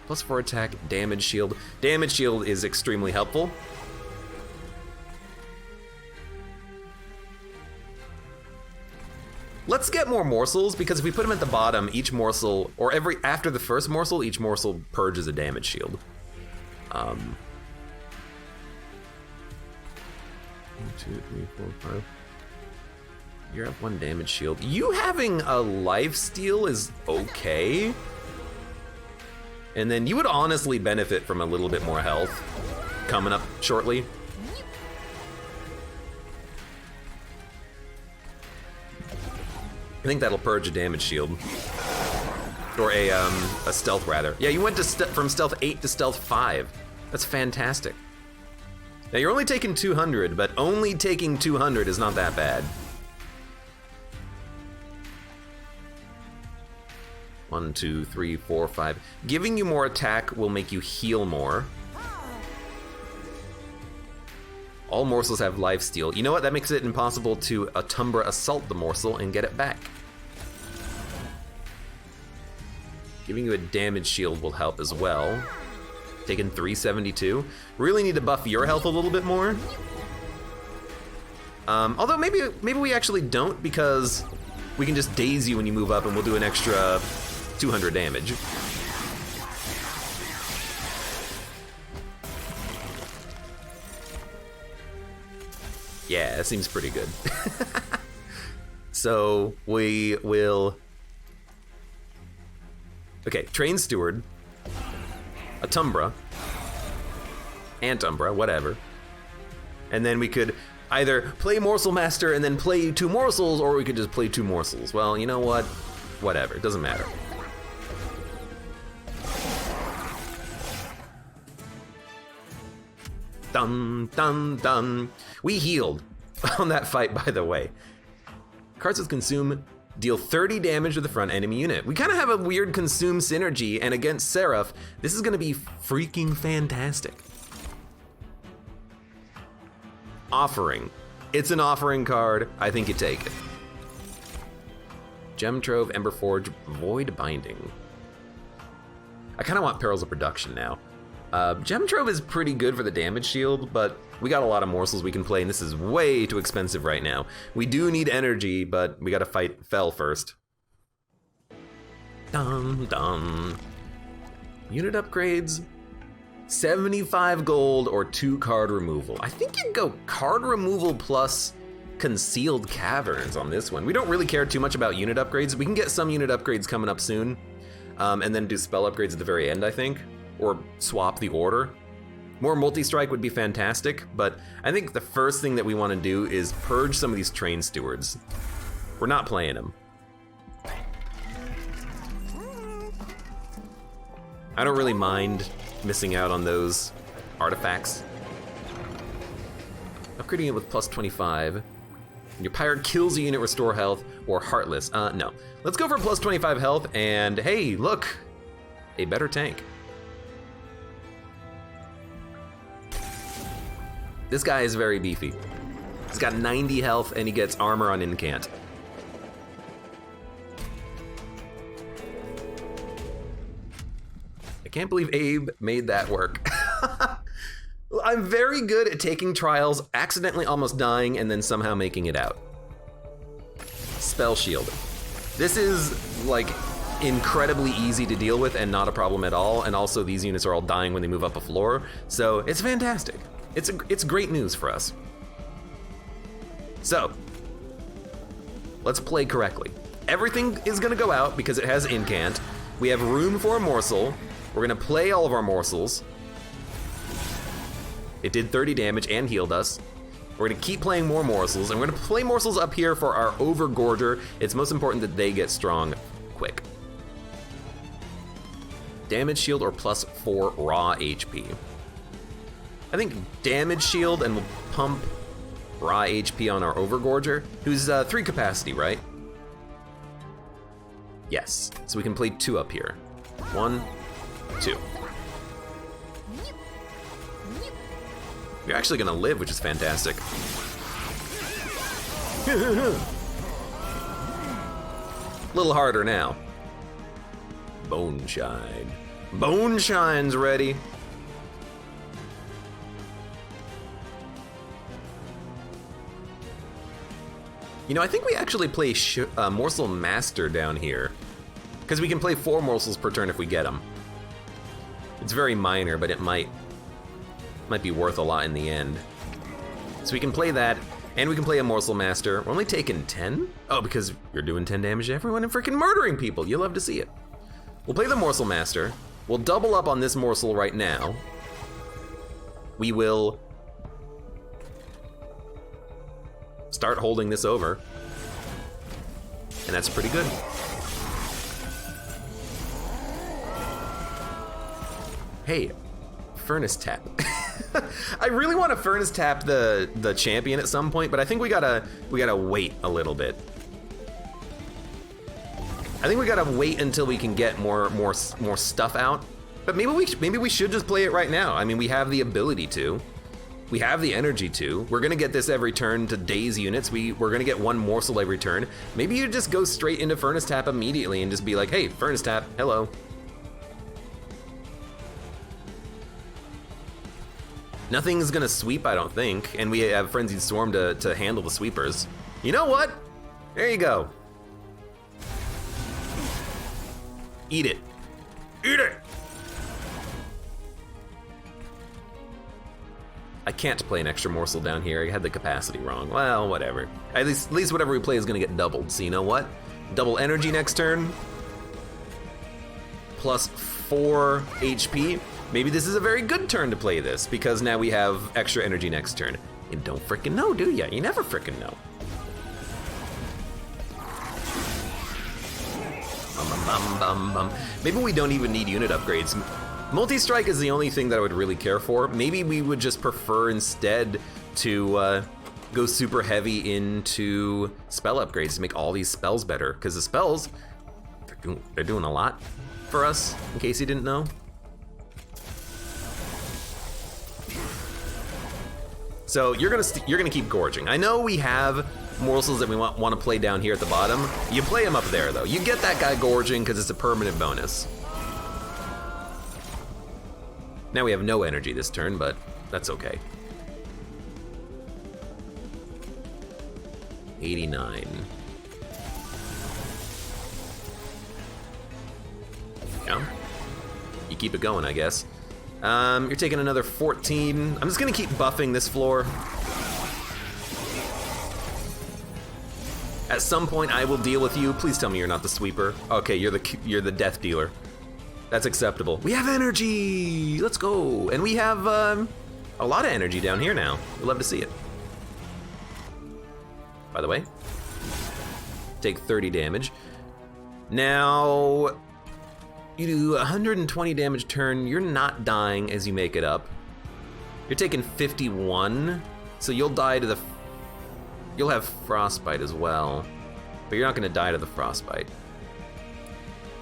+4 attack, damage shield. Damage shield is extremely helpful. Let's get more morsels, because if we put them at the bottom, each morsel, or after the first morsel, each morsel purges a damage shield. 1, 2, 3, 4, 5. You have 1 damage shield. You having a lifesteal is okay. And then you would honestly benefit from a little bit more health coming up shortly. I think that'll purge a damage shield. Or a stealth, rather. Yeah, you went to from stealth 8 to stealth 5. That's fantastic. Now you're only taking 200, but only taking 200 is not that bad. 1, 2, 3, 4, 5. Giving you more attack will make you heal more. All morsels have lifesteal. You know what? That makes it impossible to Atumbra assault the morsel and get it back. Giving you a damage shield will help as well. Taking 372. Really need to buff your health a little bit more. Although maybe we actually don't, because we can just daze you when you move up and we'll do an extra 200 damage. Yeah, that seems pretty good. So we will... Okay, Train Steward, Atumbra, Antumbra, whatever. And then we could either play Morsel Master and then play 2 morsels, or we could just play 2 morsels. Well, you know what? Whatever, it doesn't matter. Dun, dun, dun. We healed on that fight, by the way. Cards with Consume deal 30 damage to the front enemy unit. We kind of have a weird Consume synergy, and against Seraph, this is going to be freaking fantastic. Offering. It's an offering card. I think you take it. Gem Trove, Ember Forge, Void Binding. I kind of want Perils of Production now. Gem Trove is pretty good for the damage shield, but we got a lot of morsels we can play, and this is way too expensive right now. We do need energy, but we gotta fight Fel first. Dun dun. Unit upgrades, 75 gold or 2 card removal. I think you'd go card removal plus concealed caverns on this one. We don't really care too much about unit upgrades. We can get some unit upgrades coming up soon, and then do spell upgrades at the very end, I think, or swap the order. More multi-strike would be fantastic, but I think the first thing that we want to do is purge some of these train stewards. We're not playing them. I don't really mind missing out on those artifacts. Upgrading it with plus 25. Your pirate kills a unit, restore health, or heartless. No. Let's go for plus 25 health, and hey, look, a better tank. This guy is very beefy. He's got 90 health, and he gets armor on incant. I can't believe Abe made that work. I'm very good at taking trials, accidentally almost dying, and then somehow making it out. Spell shield. This is like incredibly easy to deal with and not a problem at all, and also these units are all dying when they move up a floor, so it's fantastic. It's great news for us. So, let's play correctly. Everything is gonna go out because it has incant. We have room for a morsel. We're gonna play all of our morsels. It did 30 damage and healed us. We're gonna keep playing more morsels, and we're gonna play morsels up here for our overgorger. It's most important that they get strong quick. Damage shield or plus 4 raw HP. I think damage shield, and we'll pump raw HP on our overgorger, who's 3 capacity, right? Yes, so we can play 2 up here. 1, 2. You're actually gonna live, which is fantastic. Little harder now. Bone Shine. Bone Shine's ready. You know, I think we actually play Morsel Master down here, because we can play 4 morsels per turn if we get them. It's very minor, but it might be worth a lot in the end. So we can play that, and we can play a Morsel Master. We're only taking 10? Oh, because you're doing 10 damage to everyone and freaking murdering people. You love to see it. We'll play the Morsel Master. We'll double up on this morsel right now. We will start holding this over, and that's pretty good. Hey, Furnace Tap. I really want to Furnace Tap the champion at some point, but I think we gotta wait a little bit. I think we gotta wait until we can get more stuff out. But maybe we should just play it right now. I mean, we have the ability to. We have the energy to. We're gonna get this every turn to daze units. We're gonna get 1 morsel every turn. Maybe you just go straight into Furnace Tap immediately and just be like, hey, Furnace Tap, hello. Nothing's gonna sweep, I don't think, and we have Frenzied Swarm to handle the sweepers. You know what? There you go. Eat it. Eat it! I can't play an extra morsel down here. I had the capacity wrong. Well, whatever. At least whatever we play is gonna get doubled. So you know what? Double energy next turn. Plus 4 HP. Maybe this is a very good turn to play this, because now we have extra energy next turn. You don't frickin' know, do ya? You never frickin' know. Maybe we don't even need unit upgrades. Multi-strike is the only thing that I would really care for. Maybe we would just prefer instead to go super heavy into spell upgrades to make all these spells better, because the spells, they're doing a lot for us, in case you didn't know. So you're gonna keep gorging. I know we have morsels that we want to play down here at the bottom. You play them up there though. You get that guy gorging because it's a permanent bonus. Now we have no energy this turn, but that's okay. 89. Yeah. You keep it going, I guess. You're taking another 14. I'm just gonna keep buffing this floor. At some point, I will deal with you. Please tell me you're not the sweeper. Okay, you're the death dealer. That's acceptable. We have energy. Let's go. And we have a lot of energy down here now. We'd love to see it. By the way, take 30 damage. Now, you do 120 damage turn. You're not dying as you make it up. You're taking 51, so you'll die to the... You'll have frostbite as well, but you're not gonna die to the frostbite.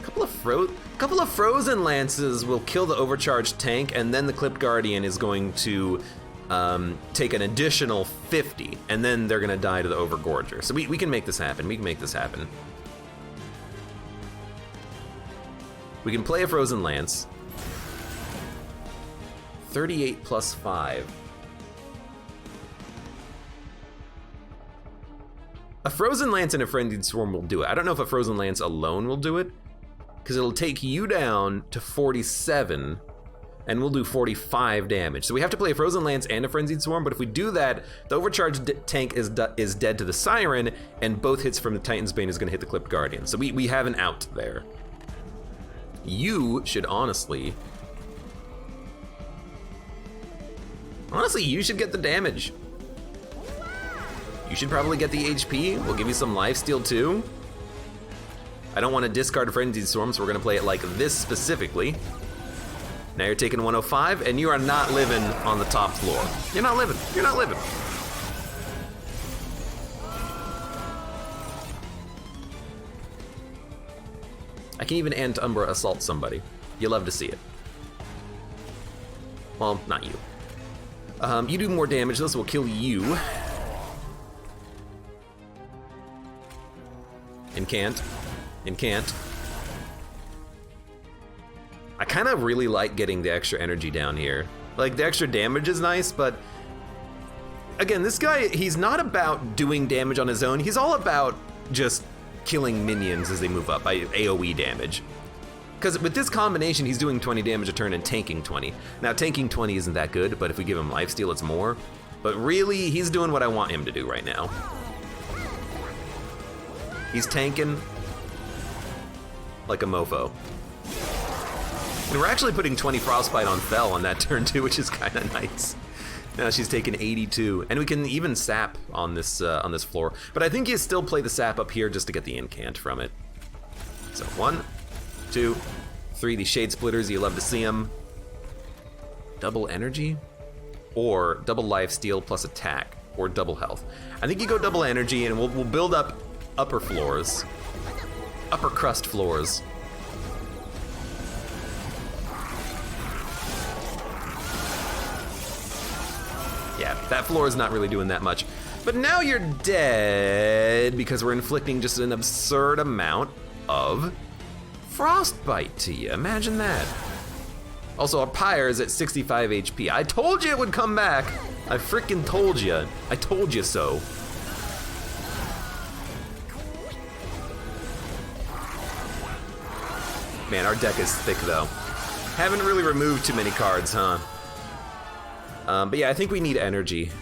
Couple of frozen lances will kill the overcharged tank, and then the clipped guardian is going to take an additional 50, and then they're gonna die to the overgorger. So we can make this happen. We can make this happen. We can play a frozen lance. 38 plus 5. A frozen lance and a frenzied swarm will do it. I don't know if a frozen lance alone will do it, because it'll take you down to 47, and we'll do 45 damage. So we have to play a frozen lance and a frenzied swarm, but if we do that, the overcharged tank is dead to the siren, and both hits from the Titan's Bane is gonna hit the clipped guardian. So we have an out there. You should honestly, you should get the damage. You should probably get the HP. We'll give you some lifesteal too. I don't want to discard Frenzied Storm, so we're gonna play it like this specifically. Now you're taking 105, and you are not living on the top floor. You're not living, you're not living. I can even Antumbra assault somebody. You love to see it. Well, not you. You do more damage, this will kill you. Incant. I kind of really like getting the extra energy down here. Like, the extra damage is nice, but again, this guy, he's not about doing damage on his own. He's all about just killing minions as they move up by AoE damage. Because with this combination, he's doing 20 damage a turn and tanking 20. Now, tanking 20 isn't that good, but if we give him lifesteal, it's more. But really, he's doing what I want him to do right now. He's tanking like a mofo. And we're actually putting 20 frostbite on Fel on that turn too, which is kind of nice. Now she's taken 82, and we can even sap on this floor. But I think you still play the sap up here just to get the incant from it. So 1, 2, 3. These shade splitters, you love to see them. Double energy, or double life steal plus attack, or double health. I think you go double energy, and we'll build up upper floors, upper crust floors. Yeah, that floor is not really doing that much. But now you're dead because we're inflicting just an absurd amount of frostbite to you. Imagine that. Also, our pyre is at 65 HP. I told you it would come back. I freaking told you. I told you so. Man, our deck is thick though. Haven't really removed too many cards, huh? But yeah, I think we need energy.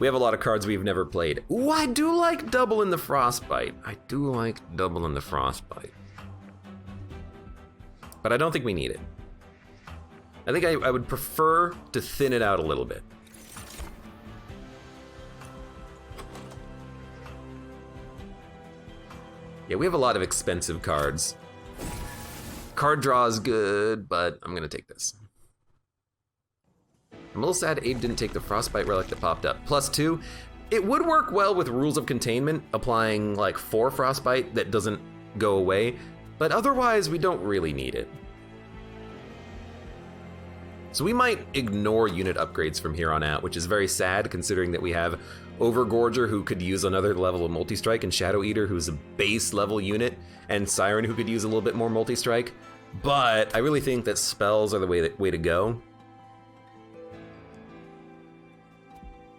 We have a lot of cards we've never played. Ooh, I do like double in the frostbite. I do like double in the frostbite. But I don't think we need it. I think I would prefer to thin it out a little bit. Yeah, we have a lot of expensive cards. Card draw is good, but I'm gonna take this. I'm a little sad Abe didn't take the Frostbite Relic that popped up. +2, it would work well with Rules of Containment, applying like 4 Frostbite that doesn't go away, but otherwise we don't really need it. So we might ignore unit upgrades from here on out, which is very sad considering that we have Overgorger, who could use another level of multi-strike, and Shadow Eater, who's a base level unit, and Siren, who could use a little bit more multi-strike. But I really think that spells are the way to go.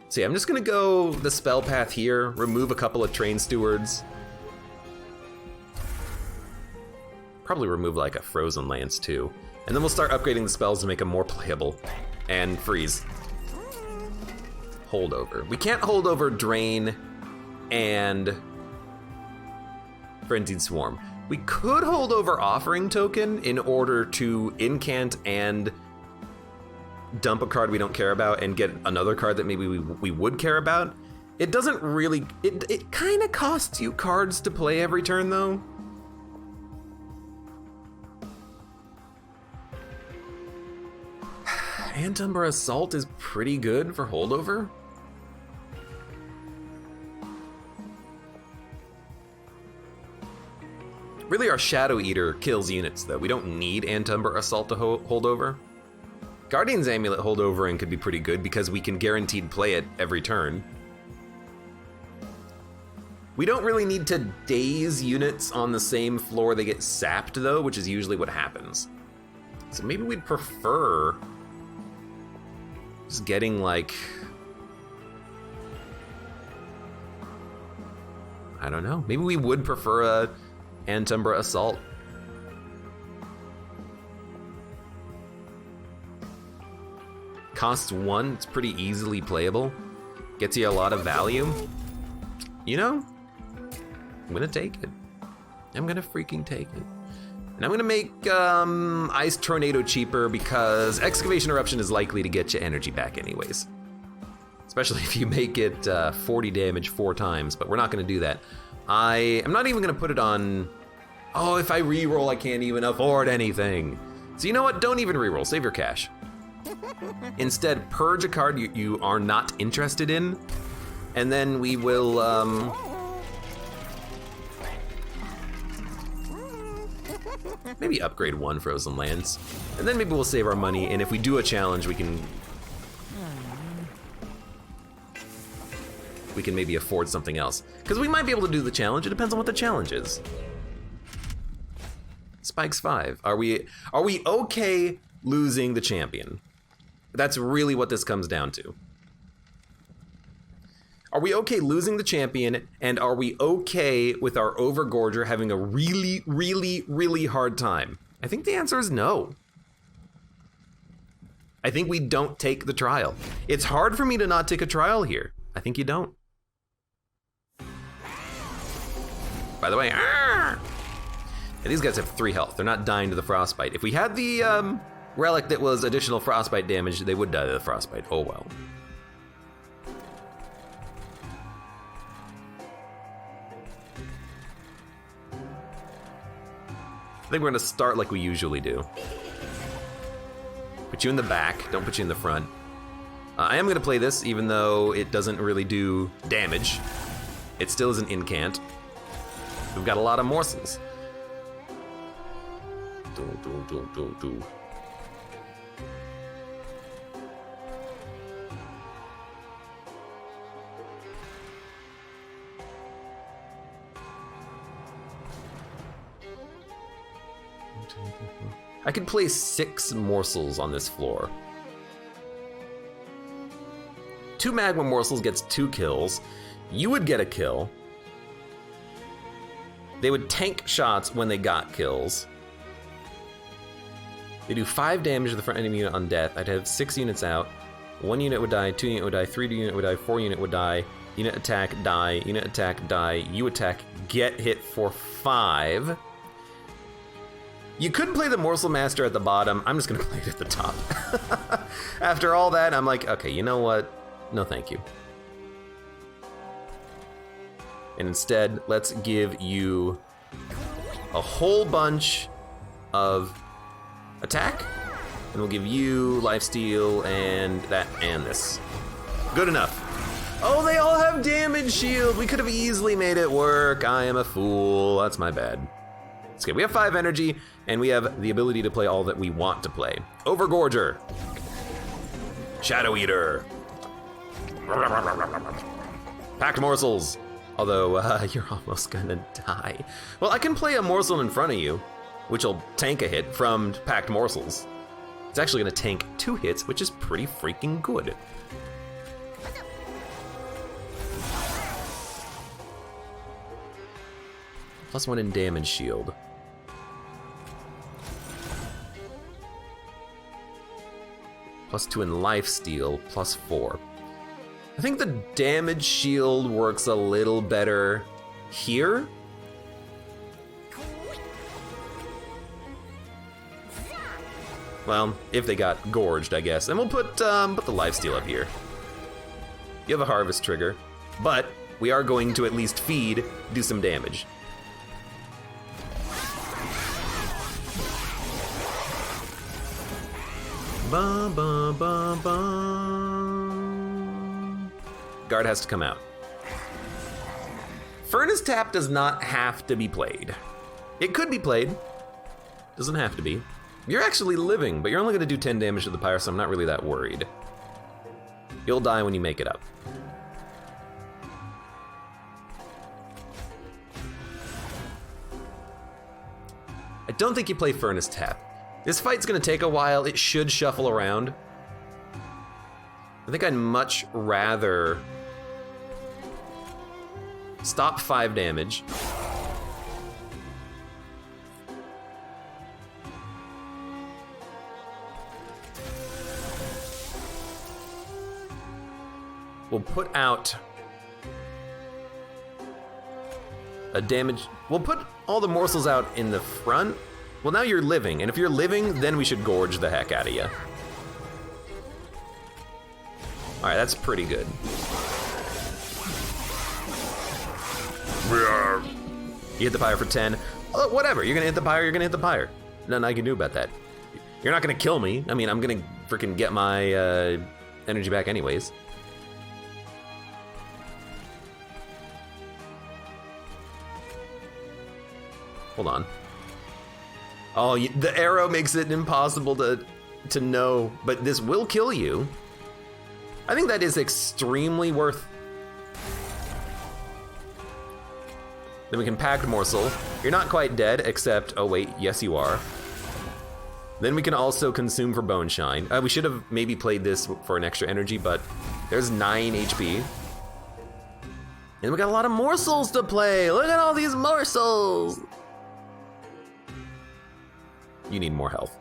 So yeah, I'm just gonna go the spell path here, remove a couple of Train Stewards. Probably remove like a Frozen Lance too. And then we'll start upgrading the spells to make them more playable. And freeze. Holdover. We can't hold over Drain and Frenzied Swarm. We could hold over Offering Token in order to incant and dump a card we don't care about and get another card that maybe we would care about. It doesn't really, it kind of costs you cards to play every turn though. Antumber Assault is pretty good for holdover. Really, our Shadow Eater kills units, though. We don't need Antumber Assault to hold over. Guardian's Amulet holdovering could be pretty good because we can guaranteed play it every turn. We don't really need to daze units on the same floor they get sapped, though, which is usually what happens. So maybe we'd prefer just getting, like, I don't know. Maybe we would prefer a Antumber Assault. Costs 1, it's pretty easily playable. Gets you a lot of value. You know, I'm gonna take it. I'm gonna freaking take it. And I'm gonna make Ice Tornado cheaper because Excavation Eruption is likely to get you energy back anyways. Especially if you make it 40 damage 4 times, but we're not gonna do that. I am not even gonna put it on, oh, if I reroll, I can't even afford anything. So you know what, don't even reroll, save your cash. Instead, purge a card you are not interested in, and then we will, maybe upgrade 1 Frozen Lands. And then maybe we'll save our money, and if we do a challenge, we can maybe afford something else. Because we might be able to do the challenge, it depends on what the challenge is. Spikes 5. Are we okay losing the champion? That's really what this comes down to. Are we okay losing the champion, and are we okay with our Overgorger having a really, really, really hard time? I think the answer is no. I think we don't take the trial. It's hard for me to not take a trial here. I think you don't. By the way, and these guys have 3 health. They're not dying to the frostbite. If we had the relic that was additional frostbite damage, they would die to the frostbite. Oh well. I think we're gonna start like we usually do. Put you in the back, don't put you in the front. I am gonna play this even though it doesn't really do damage. It still is an incant. We've got a lot of morsels. Do. I could place 6 morsels on this floor. 2 magma morsels gets 2 kills. You would get a kill. They would tank shots when they got kills. They do 5 damage to the front enemy unit on death. I'd have 6 units out. 1 unit would die, 2 unit would die, 3 unit would die, 4 unit would die. Unit attack, die, unit attack, die. You attack, get hit for 5. You could play the Morsel Master at the bottom. I'm just gonna play it at the top. After all that, I'm like, okay, you know what? No thank you. And instead, let's give you a whole bunch of attack, and we'll give you lifesteal and that and this. Good enough. Oh, they all have damage shield. We could have easily made it work. I am a fool. That's my bad. It's okay. We have 5 energy, and we have the ability to play all that we want to play. Overgorger. Shadow Eater. Packed morsels. Although, you're almost gonna die. Well, I can play a morsel in front of you, which will tank a hit from packed morsels. It's actually gonna tank 2 hits, which is pretty freaking good. +1 in damage shield. +2 in lifesteal, +4. I think the damage shield works a little better here. Well, if they got gorged, I guess. And we'll put the lifesteal up here. You have a harvest trigger, but we are going to at least feed, do some damage. Bum, bum, bum, bum. Guard has to come out. Furnace Tap does not have to be played. It could be played. Doesn't have to be. You're actually living, but you're only gonna do 10 damage to the pyre, so I'm not really that worried. You'll die when you make it up. I don't think you play Furnace Tap. This fight's gonna take a while. It should shuffle around. I think I'd much rather stop 5 damage. We'll put out a damage. We'll put all the morsels out in the front. Well, now you're living, and if you're living, then we should gorge the heck out of you. All right, that's pretty good. You hit the pyre for 10. Oh, whatever, you're gonna hit the pyre, you're gonna hit the pyre. Nothing I can do about that. You're not gonna kill me. I mean, I'm gonna freaking get my energy back anyways. Hold on. Oh, the arrow makes it impossible to know, but this will kill you. I think that is extremely worth. Then we can pack morsel. You're not quite dead, except, oh wait, yes you are. Then we can also consume for bone shine. We should have maybe played this for an extra energy, but there's 9 HP. And we got a lot of morsels to play. Look at all these morsels. You need more health.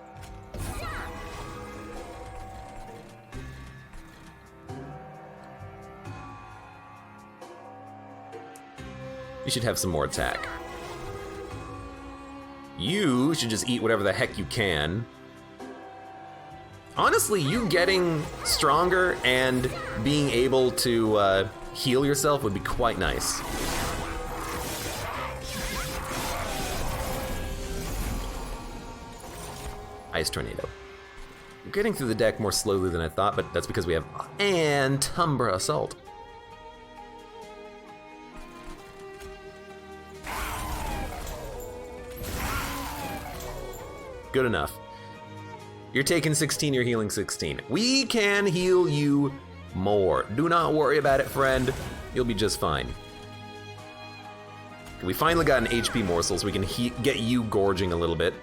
You should have some more attack. You should just eat whatever the heck you can. Honestly, you getting stronger and being able to heal yourself would be quite nice. Ice Tornado. We're getting through the deck more slowly than I thought, but that's because we have Antumbra Assault. Good enough. You're taking 16, you're healing 16. We can heal you more. Do not worry about it, friend. You'll be just fine. We finally got an HP morsel, so we can get you gorging a little bit.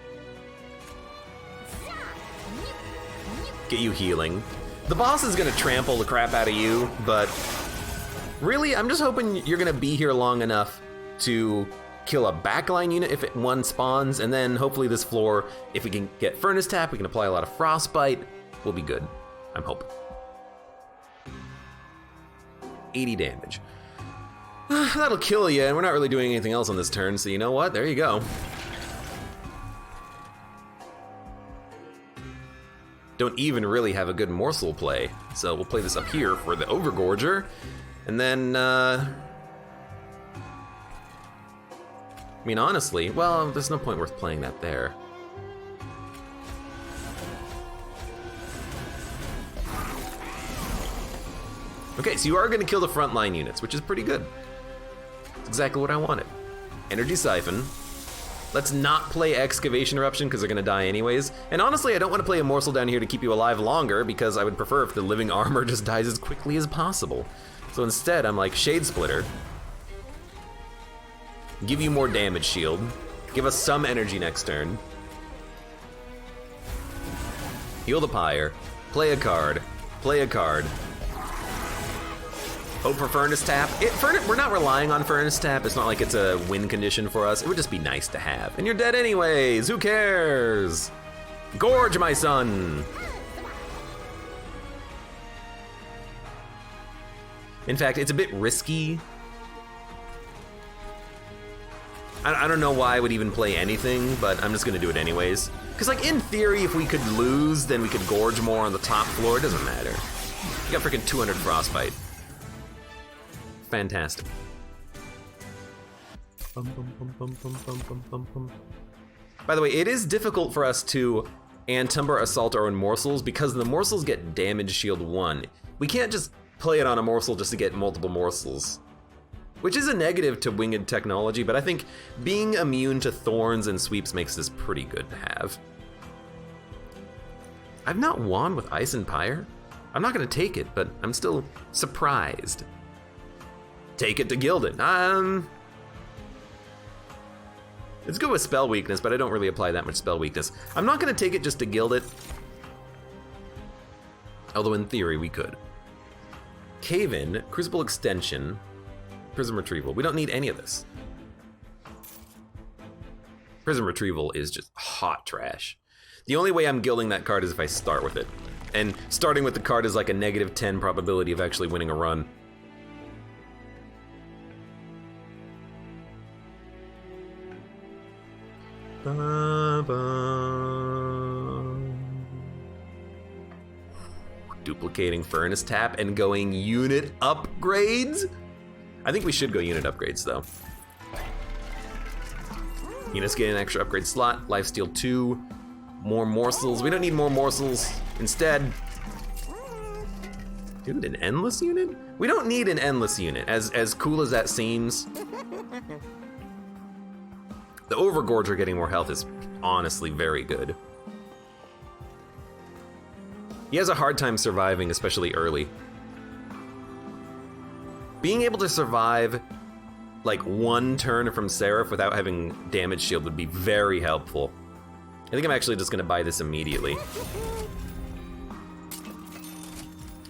Get you healing. The boss is gonna trample the crap out of you, but really, I'm just hoping you're gonna be here long enough to kill a backline unit if one spawns, and then hopefully this floor, if we can get Furnace Tap, we can apply a lot of Frostbite, we'll be good. I'm hoping. 80 damage. That'll kill you, and we're not really doing anything else on this turn, so you know what? There you go. Don't even really have a good morsel play, so we'll play this up here for the Overgorger, and then, I mean, honestly, well, there's no point worth playing that there. Okay, so you are gonna kill the frontline units, which is pretty good. That's exactly what I wanted. Energy Siphon. Let's not play Excavation Eruption because they're gonna die anyways. And honestly, I don't wanna play a morsel down here to keep you alive longer because I would prefer if the living armor just dies as quickly as possible. So instead, I'm like, Shade Splitter. Give you more damage shield. Give us some energy next turn. Heal the pyre. Play a card. Play a card. Hope for Furnace Tap. We're not relying on Furnace Tap. It's not like it's a win condition for us. It would just be nice to have. And you're dead anyways. Who cares? Gorge, my son. In fact, it's a bit risky. I don't know why I would even play anything, but I'm just gonna do it anyways. Because, like, in theory, if we could lose, then we could gorge more on the top floor. It doesn't matter. You got freaking 200 frostbite. Fantastic. By the way, it is difficult for us to Antumber assault our own morsels because the morsels get damage shield 1. We can't just play it on a morsel just to get multiple morsels. Which is a negative to winged technology, but I think being immune to thorns and sweeps makes this pretty good to have. I've not won with Ice and Pyre. I'm not gonna take it, but I'm still surprised. Take it to Gilded. It's good with spell weakness, but I don't really apply that much spell weakness. I'm not gonna take it just to gild it. Although in theory we could. Cave-In, Crucible Extension, Prism Retrieval. We don't need any of this. Prism Retrieval is just hot trash. The only way I'm gilding that card is if I start with it. And starting with the card is like a -10 probability of actually winning a run. Duplicating Furnace Tap and going unit upgrades? I think we should go unit upgrades though. Units get an extra upgrade slot, lifesteal 2, more morsels. We don't need more morsels. Instead, dude, an endless unit? We don't need an endless unit, as cool as that seems. The Overgorger getting more health is honestly very good. He has a hard time surviving, especially early. Being able to survive like one turn from Seraph without having damage shield would be very helpful. I think I'm actually just gonna buy this immediately.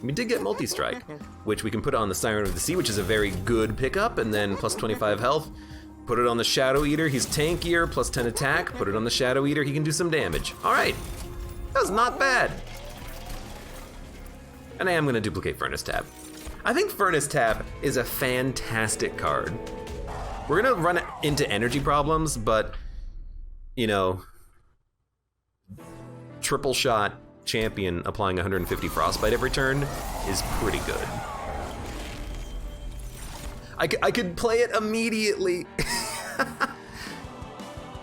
We did get multi-strike, which we can put on the Siren of the Sea, which is a very good pickup, and then plus 25 health. Put it on the Shadow Eater, he's tankier, plus 10 attack. Put it on the Shadow Eater, he can do some damage. All right, that was not bad. And I am gonna duplicate Furnace Tap. I think Furnace Tap is a fantastic card. We're gonna run into energy problems, but, you know, triple shot champion applying 150 frostbite every turn is pretty good. I could play it immediately.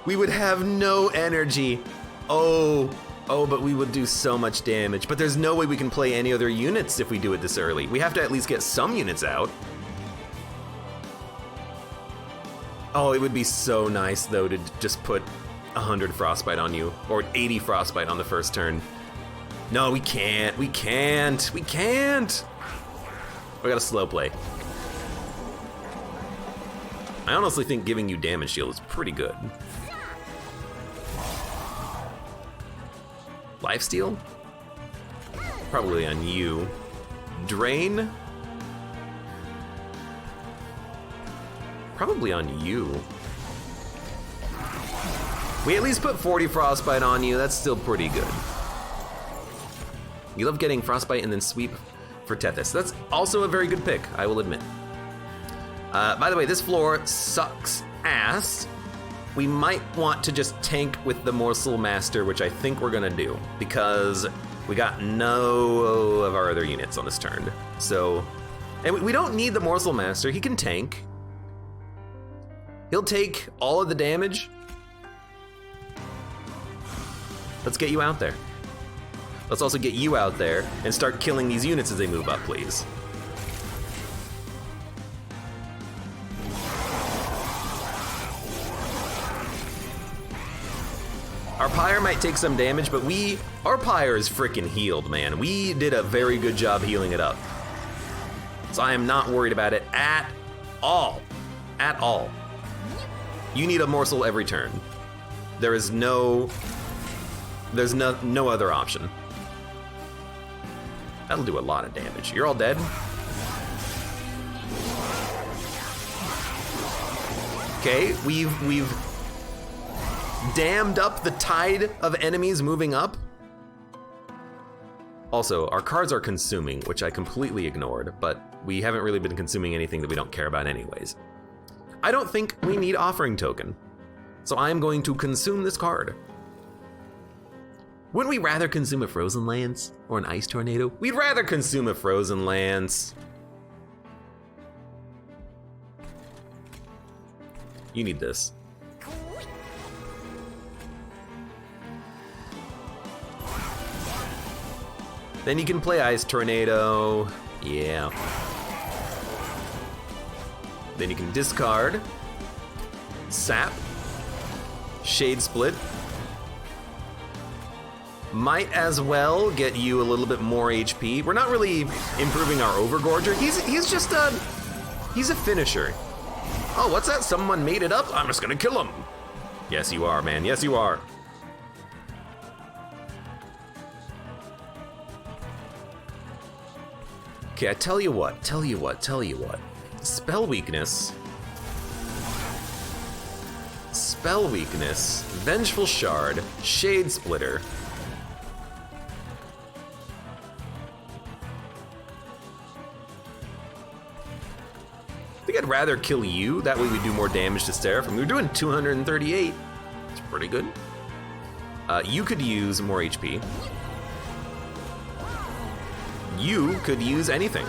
We would have no energy. Oh, but we would do so much damage. But there's no way we can play any other units if we do it this early. We have to at least get some units out. Oh, it would be so nice though to just put 100 frostbite on you, or 80 frostbite on the first turn. No, we can't. We gotta slow play. I honestly think giving you damage shield is pretty good. Lifesteal? Probably on you. Drain? Probably on you. We at least put 40 frostbite on you, that's still pretty good. You love getting frostbite and then sweep for Tethys. That's also a very good pick, I will admit. By the way, this floor sucks ass. We might want to just tank with the Morsel Master, which I think we're gonna do, because we got no of our other units on this turn. So, and we don't need the Morsel Master, he can tank. He'll take all of the damage. Let's get you out there. Let's also get you out there and start killing these units as they move up, please. Our Pyre might take some damage, but our Pyre is freaking healed, man. We did a very good job healing it up. So I am not worried about it at all. At all. You need a morsel every turn. There's no other option. That'll do a lot of damage. You're all dead? Okay, we've dammed up the tide of enemies moving up. Also, our cards are consuming, which I completely ignored, but We haven't really been consuming anything that we don't care about anyways. I don't think we need Offering Token, so I'm going to consume this card. Wouldn't we rather consume a Frozen Lance or an Ice Tornado? We'd rather consume a Frozen Lance. You need this. Then you can play Ice Tornado. Yeah. Then you can discard, Sap, Shade Split. Might as well get you a little bit more HP. We're not really improving our Overgorger. He's just he's a finisher. Oh, what's that? Someone made it up? I'm just gonna kill him. Yes, you are, man. Yes, you are. Okay, I tell you what. Spell weakness, Vengeful Shard, Shade Splitter. I think I'd rather kill you, that way we do more damage to Seraphim. We were doing 238, it's pretty good. You could use more HP. You could use anything.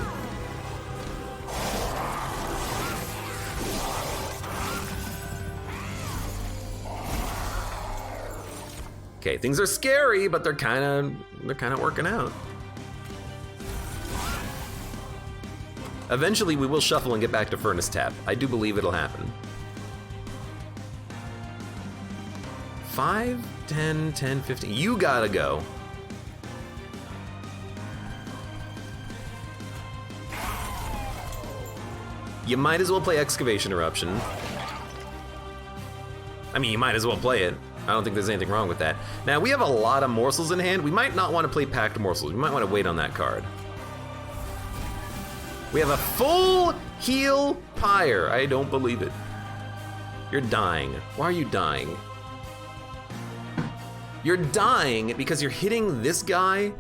Okay, things are scary, but they're kind of working out. Eventually, we will shuffle and get back to Furnace Tap. I do believe it'll happen. 5, 10, 10, 15. You gotta go. You might as well play Excavation Eruption. I mean, you might as well play it. I don't think there's anything wrong with that. Now, we have a lot of morsels in hand. We might not want to play Packed Morsels. We might want to wait on that card. We have a full heal Pyre. I don't believe it. You're dying. Why are you dying? You're dying because you're hitting this guy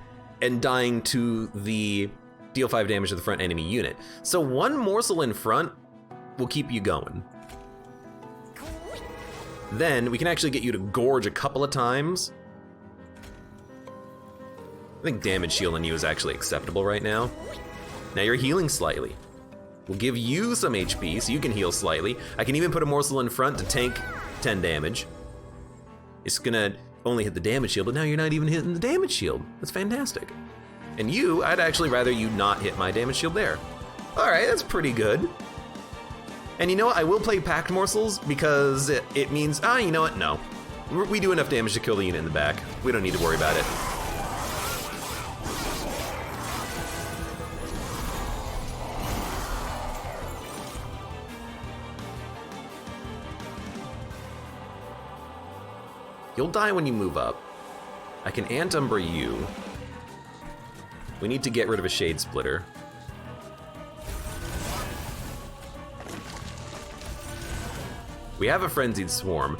and dying to the deal 5 damage to the front enemy unit. So one morsel in front will keep you going. Then we can actually get you to gorge a couple of times. I think damage shield on you is actually acceptable right now. Now you're healing slightly. We'll give you some HP so you can heal slightly. I can even put a morsel in front to tank 10 damage. It's gonna only hit the damage shield, but now you're not even hitting the damage shield. That's fantastic. And you, I'd actually rather you not hit my damage shield there. All right, that's pretty good. And you know what, I will play Packed Morsels because it means, you know what, no. We do enough damage to kill the unit in the back. We don't need to worry about it. You'll die when you move up. I can Antumber you. We need to get rid of a Shade Splitter. We have a Frenzied Swarm.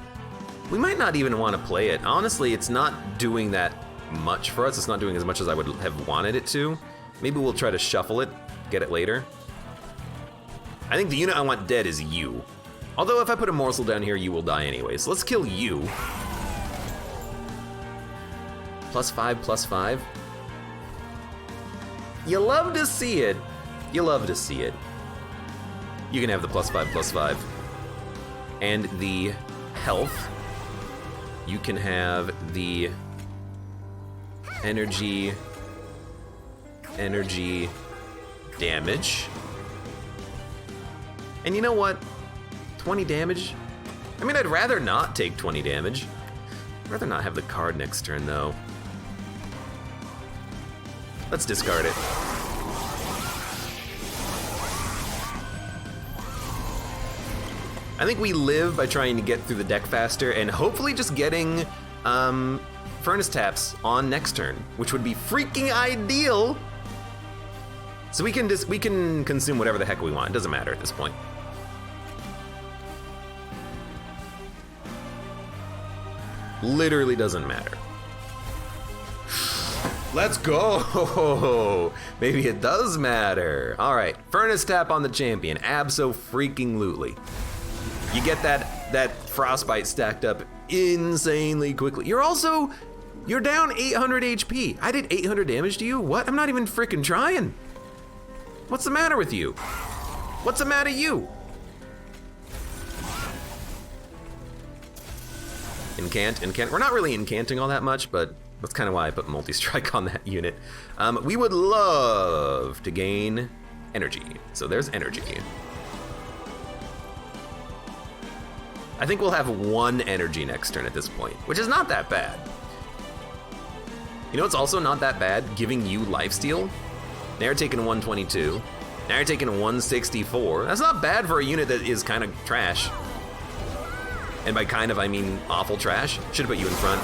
We might not even want to play it. Honestly, it's not doing that much for us. It's not doing as much as I would have wanted it to. Maybe we'll try to shuffle it, get it later. I think the unit I want dead is you. Although if I put a morsel down here, you will die anyway. So let's kill you. +5, +5. You love to see it. You love to see it. You can have the +5, +5. And the health. You can have the energy damage. And you know what? 20 damage? I mean, I'd rather not take 20 damage. I'd rather not have the card next turn, though. Let's discard it. I think we live by trying to get through the deck faster and hopefully just getting Furnace Taps on next turn, which would be freaking ideal. So we can consume whatever the heck we want. It doesn't matter at this point. Literally doesn't matter. Let's go. Maybe it does matter. All right, Furnace Tap on the champion. Abso-freaking-lutely. You get that frostbite stacked up insanely quickly. You're down 800 HP. I did 800 damage to you? What? I'm not even freaking trying. What's the matter with you? What's the matter with you? Incant. We're not really incanting all that much, but that's kind of why I put multi-strike on that unit. We would love to gain energy. So there's energy. I think we'll have 1 energy next turn at this point, which is not that bad. You know what's also not that bad? Giving you lifesteal. Now you're taking 122. Now you're taking 164. That's not bad for a unit that is kind of trash. And by kind of, I mean awful trash. Should have put you in front.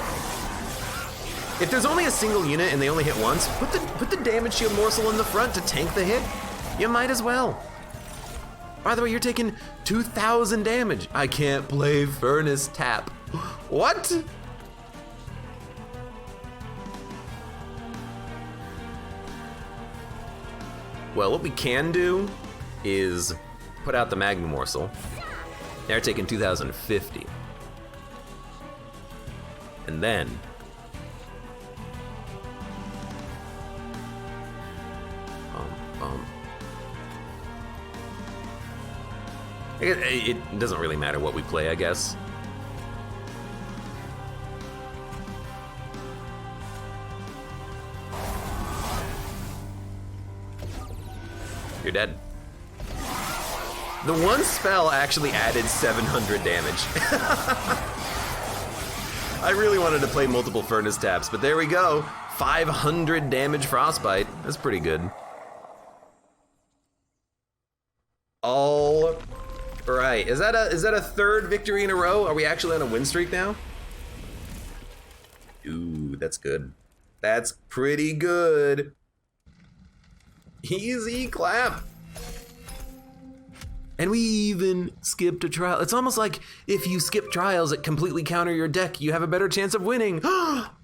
If there's only a single unit and they only hit once, put the damage shield morsel in the front to tank the hit. You might as well. By the way, you're taking 2,000 damage. I can't play Furnace Tap. What? Well, what we can do is put out the Magma Morsel. They're taking 2,050. And then it doesn't really matter what we play, I guess. You're dead. The one spell actually added 700 damage. I really wanted to play multiple Furnace Taps, but there we go. 500 damage Frostbite. That's pretty good. All right. Is that a third victory in a row? Are we actually on a win streak now? Ooh, that's good. That's pretty good. Easy clap. And we even skipped a trial. It's almost like if you skip trials that completely counter your deck, you have a better chance of winning.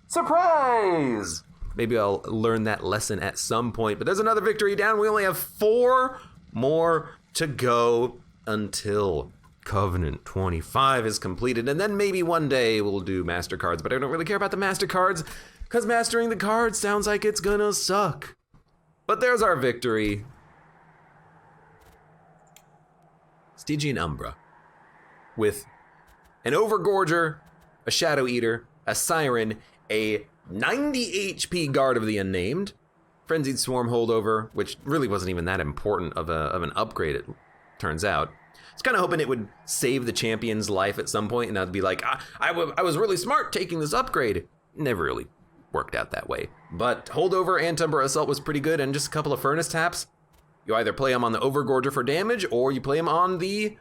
Surprise! Maybe I'll learn that lesson at some point, but there's another victory down. We only have 4 more to go until Covenant 25 is completed, and then maybe one day we'll do Master Cards, but I don't really care about the Master Cards, because mastering the cards sounds like it's gonna suck. But there's our victory. Stygian Umbra, with an Overgorger, a Shadow Eater, a Siren, a 90 HP Guard of the Unnamed, Frenzied Swarm Holdover, which really wasn't even that important of an upgrade, it turns out. I was kind of hoping it would save the champion's life at some point, and I'd be like, I was really smart taking this upgrade. Never really worked out that way. But Holdover and Umbra Assault was pretty good, and just a couple of Furnace Taps. You either play him on the Overgorger for damage, or you play him on the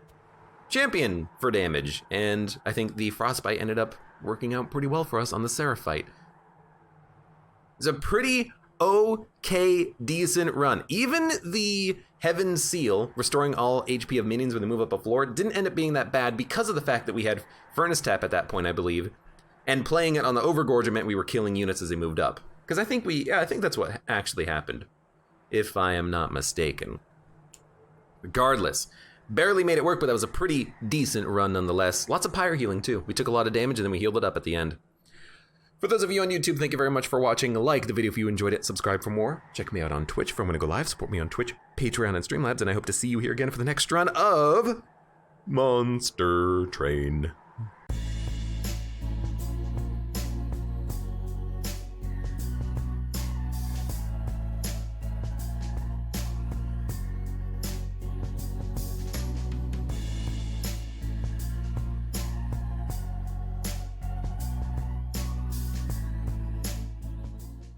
champion for damage. And I think the Frostbite ended up working out pretty well for us on the Seraphite. It's a pretty okay, decent run. Even the Heaven Seal, restoring all HP of minions when they move up a floor, didn't end up being that bad because of the fact that we had Furnace Tap at that point, I believe. And playing it on the Overgorger meant we were killing units as they moved up. Because I think that's what actually happened, if I am not mistaken. Regardless, barely made it work, but that was a pretty decent run nonetheless. Lots of pyre healing too. We took a lot of damage and then we healed it up at the end. For those of you on YouTube, thank you very much for watching. Like the video if you enjoyed it, subscribe for more. Check me out on Twitch for when I go live. Support me on Twitch, Patreon, and Streamlabs, and I hope to see you here again for the next run of Monster Train.